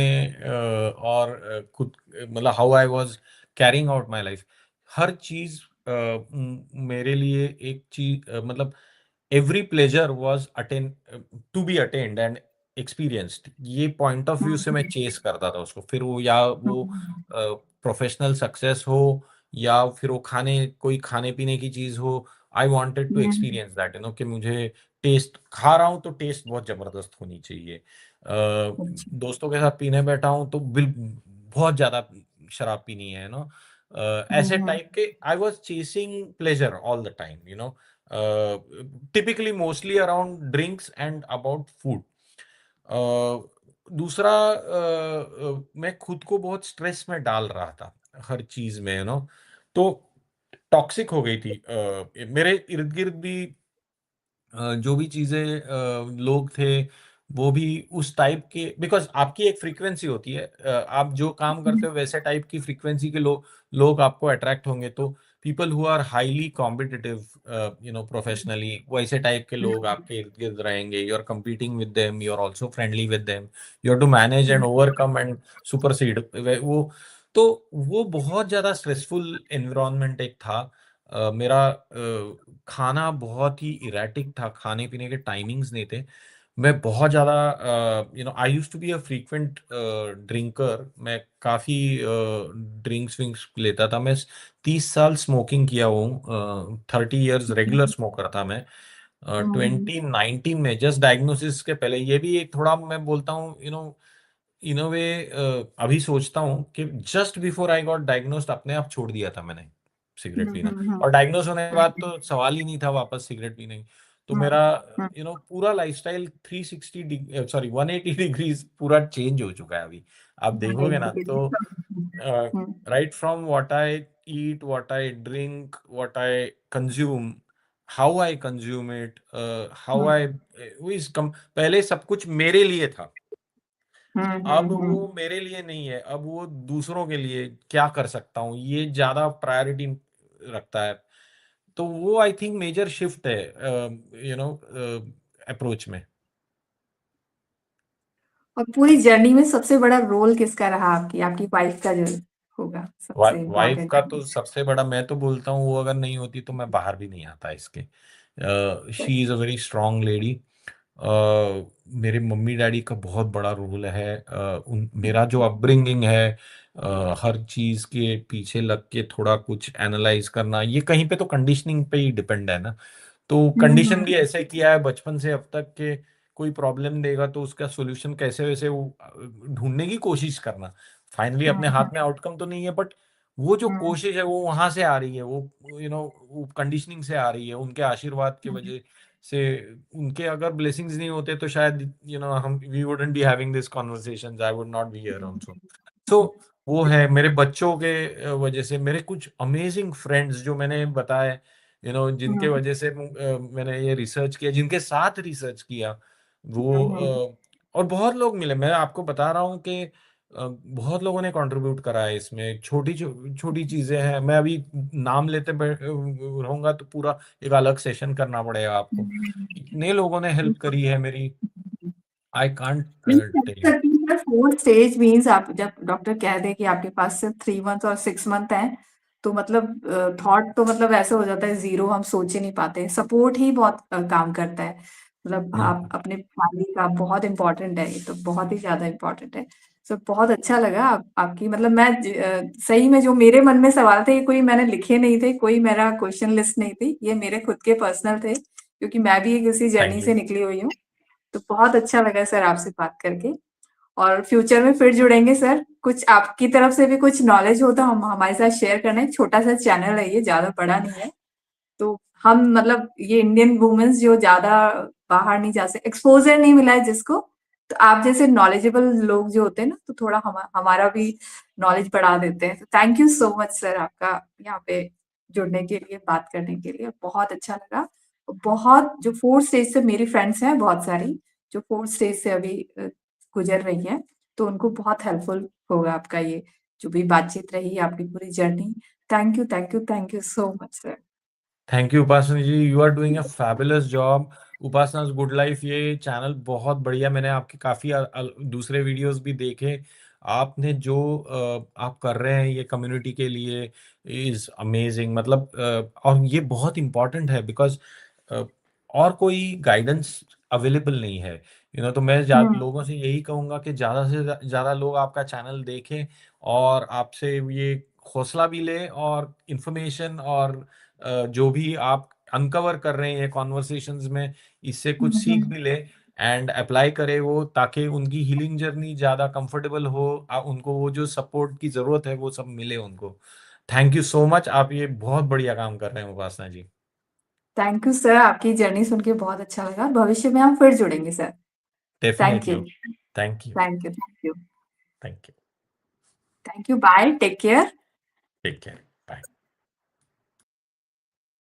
और खुद मतलब how I was carrying out my life, हर चीज मेरे लिए एक चीज मतलब every pleasure was attain to be attend and experienced, ये पॉइंट ऑफ हुँ, व्यू से मैं हुँ। चेस करता था उसको, फिर वो या हुँ, वो हुँ। प्रोफेशनल सक्सेस हो या फिर वो कोई खाने पीने की चीज हो। I wanted to um, um. Experience that, कि मुझे टेस्ट खा रहा हूँ तो टेस्ट बहुत जबरदस्त होनी चाहिए। अच्छा। दोस्तों के साथ पीने बैठा हूँ तो बिल बहुत ज्यादा शराब पीनी है ना, हुँ, ऐसे हुँ। टाइप के I was chasing pleasure all the time, typically mostly around drinks and about food. दूसरा मैं खुद को बहुत स्ट्रेस में डाल रहा था हर चीज में, तो टॉक्सिक हो गई थी। मेरे इर्द गिर्द भी जो भी चीजें लोग थे वो भी उस टाइप के, बिकॉज आपकी एक फ्रीक्वेंसी होती है, आप जो काम हुँ, करते हो वैसे टाइप की फ्रीक्वेंसी के लोग आपको अट्रैक्ट होंगे, तो people who are highly competitive professionally, वैसे टाइप के हुँ, लोग आपके इर्द गिर्द रहेंगे। You are competing with them, you are also friendly with them, you have to manage hmm, and overcome and supersede वो। तो वो बहुत ज्यादा स्ट्रेसफुल एनवायरनमेंट एक था। मेरा खाना बहुत ही इरेटिक था, खाने पीने के टाइमिंग्स नहीं थे। मैं बहुत ज़्यादा I used to be a frequent drinker, मैं काफ़ी ड्रिंक्स विंक्स लेता था। मैं 30 साल स्मोकिंग किया हूँ, 30 ईयर्स रेगुलर स्मोकर था मैं। हुँ, हुँ। 2019 में जस्ट डायग्नोसिस के पहले, ये भी एक थोड़ा मैं बोलता हूँ, इन अ वे, अभी सोचता हूँ कि just before I got diagnosed अपने आप छोड़ दिया था मैंने सिगरेट हुँ, पीना। हुँ, हुँ। और डायग्नोस होने के हुँ, बाद तो सवाल ही नहीं था वापस सिगरेट पीने की। तो हुँ, मेरा हुँ। पूरा लाइफस्टाइल 360 सॉरी 180 डिग्रीज पूरा चेंज हो चुका है अभी। आप देखोगे ना तो hmm, right from what I eat, what I drink, what I consume, how I consume it, how hmm, I पहले सब कुछ मेरे लिए था, हुँ, अब हुँ, वो मेरे लिए नहीं है, अब वो दूसरों के लिए क्या कर सकता हूँ ये ज्यादा प्रायोरिटी रखता है। तो वो आई थिंक मेजर शिफ्ट है अप्रोच में। और पूरी जर्नी में सबसे बड़ा रोल किसका रहा आपकी? आपकी वाइफ का जो होगा सबसे वाइफ इम्पोर्टेंट। का तो सबसे बड़ा, मैं तो बोलता हूँ वो अगर नहीं होती तो मैं बाहर भी नहीं आता इसके। She is a very strong lady. मेरे मम्मी डैडी का बहुत बड़ा रोल है, मेरा जो अपब्रिंगिंग है, हर चीज़ के पीछे लग के थोड़ा कुछ एनालाइज करना, ये कहीं पे तो कंडीशनिंग पे ही डिपेंड है ना। तो हुँ, कंडीशन हुँ, भी ऐसे किया है बचपन से अब तक के, कोई प्रॉब्लम देगा तो उसका सॉल्यूशन कैसे वैसे वो ढूंढने की कोशिश करना। फाइनली हुँ, अपने हुँ, हाथ में आउटकम तो नहीं है, बट वो जो हुँ, कोशिश है वो वहां से आ रही है, वो वो कंडीशनिंग से आ रही है, उनके आशीर्वाद की हुँ, वजह से। उनके अगर ब्लेसिंग्स नहीं होते तो शायद हम we wouldn't be having this conversations, I would not be here also. So वो है मेरे बच्चों के वजह से, मेरे कुछ अमेजिंग फ्रेंड्स जो मैंने बताए, जिनके हुँ, वजह से मैंने ये रिसर्च किया, जिनके साथ रिसर्च किया वो, हुँ, हुँ, और बहुत लोग मिले, मैं आपको बता रहा हूँ कि बहुत लोगों ने कंट्रीब्यूट करा है इसमें। छोटी छोटी चीजें हैं, मैं अभी नाम लेते रहूंगा तो पूरा एक अलग सेशन करना पड़ेगा आपको। इतने लोगों ने हेल्प करी है मेरी, हुँ। आई कांट नहीं, tell you. 4th stage means आप जब डॉक्टर कह दें कि आपके पास सिर्फ 3 मंथ और 6 मंथ हैं, तो मतलब थॉट तो मतलब ऐसा हो जाता है ज़ीरो, हम सोच ही नहीं पाते। सपोर्ट ही बहुत काम करता है। मतलब आप अपने फैमिली का बहुत इम्पोर्टेंट है ये तो, बहुत ही ज़्यादा इम्पोर्टेंट है। सो बहुत अच्छा लगा आपकी मतलब सही में जो मेरे मन में सवाल थे, ये कोई मैंने लिखे नहीं थे, कोई मेरा क्वेश्चन लिस्ट नहीं थी, ये मेरे खुद के पर्सनल थे, क्योंकि मैं भी एक इसी जर्नी थैंक से यू। निकली हुई हूँ। तो बहुत अच्छा लगा सर आपसे बात करके और फ्यूचर में फिर जुड़ेंगे सर। कुछ आपकी तरफ से भी कुछ नॉलेज हो तो हम हमारे साथ शेयर करना है। छोटा-सा चैनल है ये, ज़्यादा बड़ा नहीं है। तो हम मतलब ये इंडियन वुमेन्स जो ज़्यादा बाहर नहीं जा सकते, एक्सपोज़र नहीं मिला है जिसको, तो आप जैसे नॉलेजेबल लोग जो होते हैं ना, तो थोड़ा हमारा भी नॉलेज बढ़ा देते हैं। तो thank you so much sir आपका यहाँ पे जुड़ने के लिए, बात करने के लिए। बहुत अच्छा लगा। बहुत जो 4th स्टेज से मेरी फ्रेंड्स हैं बहुत सारी, जो 4th स्टेज से अभी गुज़र रही हैं, तो उनको बहुत हेल्पफुल होगा आपका ये जो भी बातचीत रही, आपकी पूरी journey. Thank you, thank you, thank you so much sir. Thank you Upasana ji, you are doing a fabulous job. उपासना's गुड लाइफ ये चैनल बहुत बढ़िया, मैंने आपके काफ़ी दूसरे वीडियोस भी देखे। आपने जो आप कर रहे हैं ये कम्युनिटी के लिए इज़ अमेजिंग। मतलब और ये बहुत इम्पोर्टेंट है बिकॉज़ और कोई गाइडेंस अवेलेबल नहीं है। तो मैं हुँ, लोगों से यही कहूँगा कि ज़्यादा से ज़्यादा लोग आपका चैनल देखें और आपसे ये हौसला भी लें और इन्फॉर्मेशन और जो भी आप अनकवर कर रहे हैं ये कॉन्वर्सेशंस में, इससे कुछ हुँ, सीख हुँ। भी ले एंड अप्लाई करे वो, ताकि उनकी हीलिंग जर्नी ज़्यादा कंफर्टेबल हो। उनको वो जो सपोर्ट की ज़रूरत है वो सब मिले उनको। थैंक यू सो मच, आप ये बहुत बढ़िया काम कर रहे हैं Upasana ji. Thank you sir, आपकी जर्नी सुन के बहुत अच्छा लगा। भविष्य में हम फिर जुड़ेंगे sir. Thank definitely. You, thank you. Thank you, thank you. Thank you. Thank you, bye, take care. Take care.